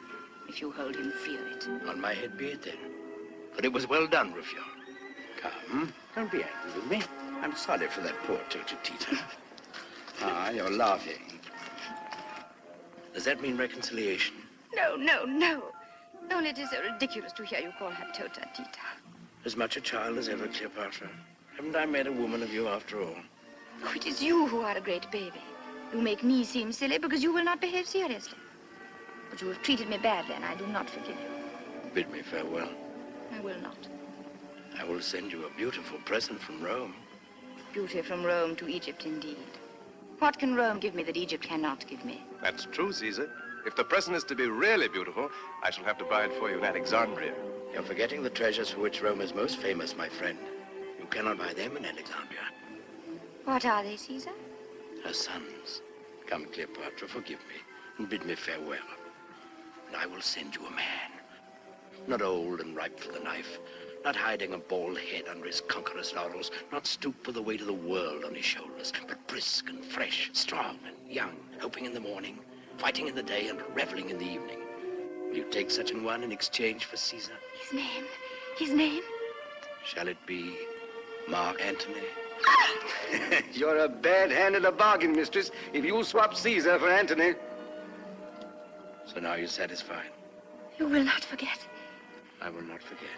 Speaker 5: if you hold him free of it.
Speaker 15: On my head be it, then. But it was well done, Rufio. Come, don't be angry with me. I'm sorry for that poor Tita. Ah, you're laughing. Does that mean reconciliation?
Speaker 5: No, no, no. Only it is so ridiculous to hear you call her Tita.
Speaker 15: As much a child as ever, Cleopatra. Haven't I made a woman of you after all?
Speaker 5: Oh, it is you who are a great baby. You make me seem silly because you will not behave seriously. But you have treated me badly, and I do not forgive you.
Speaker 15: Bid me farewell.
Speaker 5: I will not.
Speaker 15: I will send you a beautiful present from Rome.
Speaker 5: Beauty from Rome to Egypt, indeed. What can Rome give me that Egypt cannot give me?
Speaker 9: That's true, Caesar. If the present is to be really beautiful, I shall have to buy it for you in Alexandria.
Speaker 15: You're forgetting the treasures for which Rome is most famous, my friend. You cannot buy them in Alexandria.
Speaker 5: What are they, Caesar?
Speaker 15: Her sons. Come, Cleopatra, forgive me, and bid me farewell. And I will send you a man. Not old and ripe for the knife, not hiding a bald head under his conqueror's laurels, not stooped with the weight of the world on his shoulders, but brisk and fresh, strong and young, hoping in the morning, fighting in the day, and reveling in the evening. Will you take such an one in exchange for Caesar?
Speaker 5: His name? His name?
Speaker 15: Shall it be Mark Antony?
Speaker 13: You're a bad hand at a bargain, mistress, if you swap Caesar for Antony.
Speaker 15: So now you're satisfied?
Speaker 5: You will not forget.
Speaker 15: I will not forget.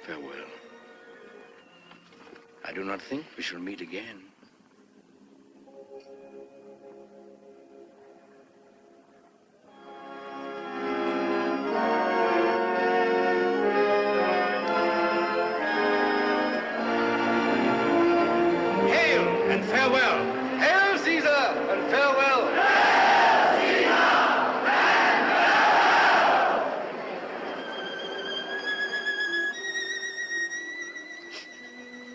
Speaker 15: Farewell. I do not think we shall meet again.
Speaker 8: Hail and farewell.
Speaker 13: Hail, Caesar, and farewell.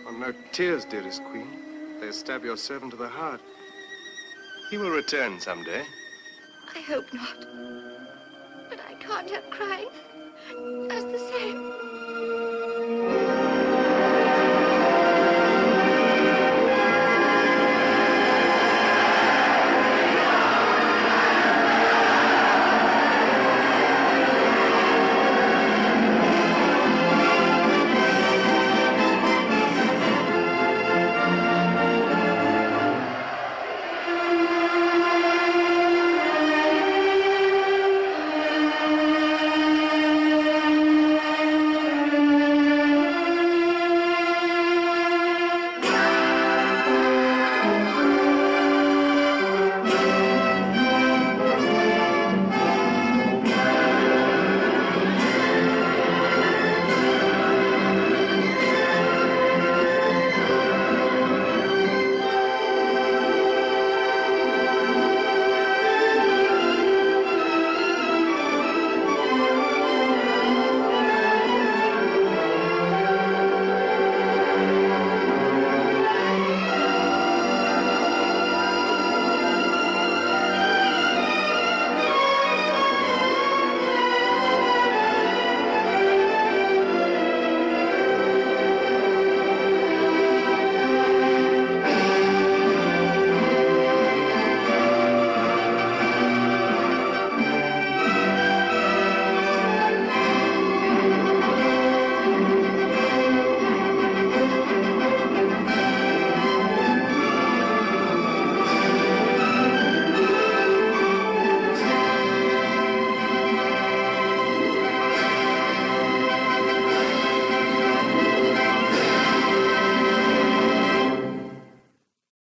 Speaker 9: Oh, no tears, dearest queen. They stab your servant to the heart. He will return someday.
Speaker 5: I hope not. But I can't help crying. Just the same.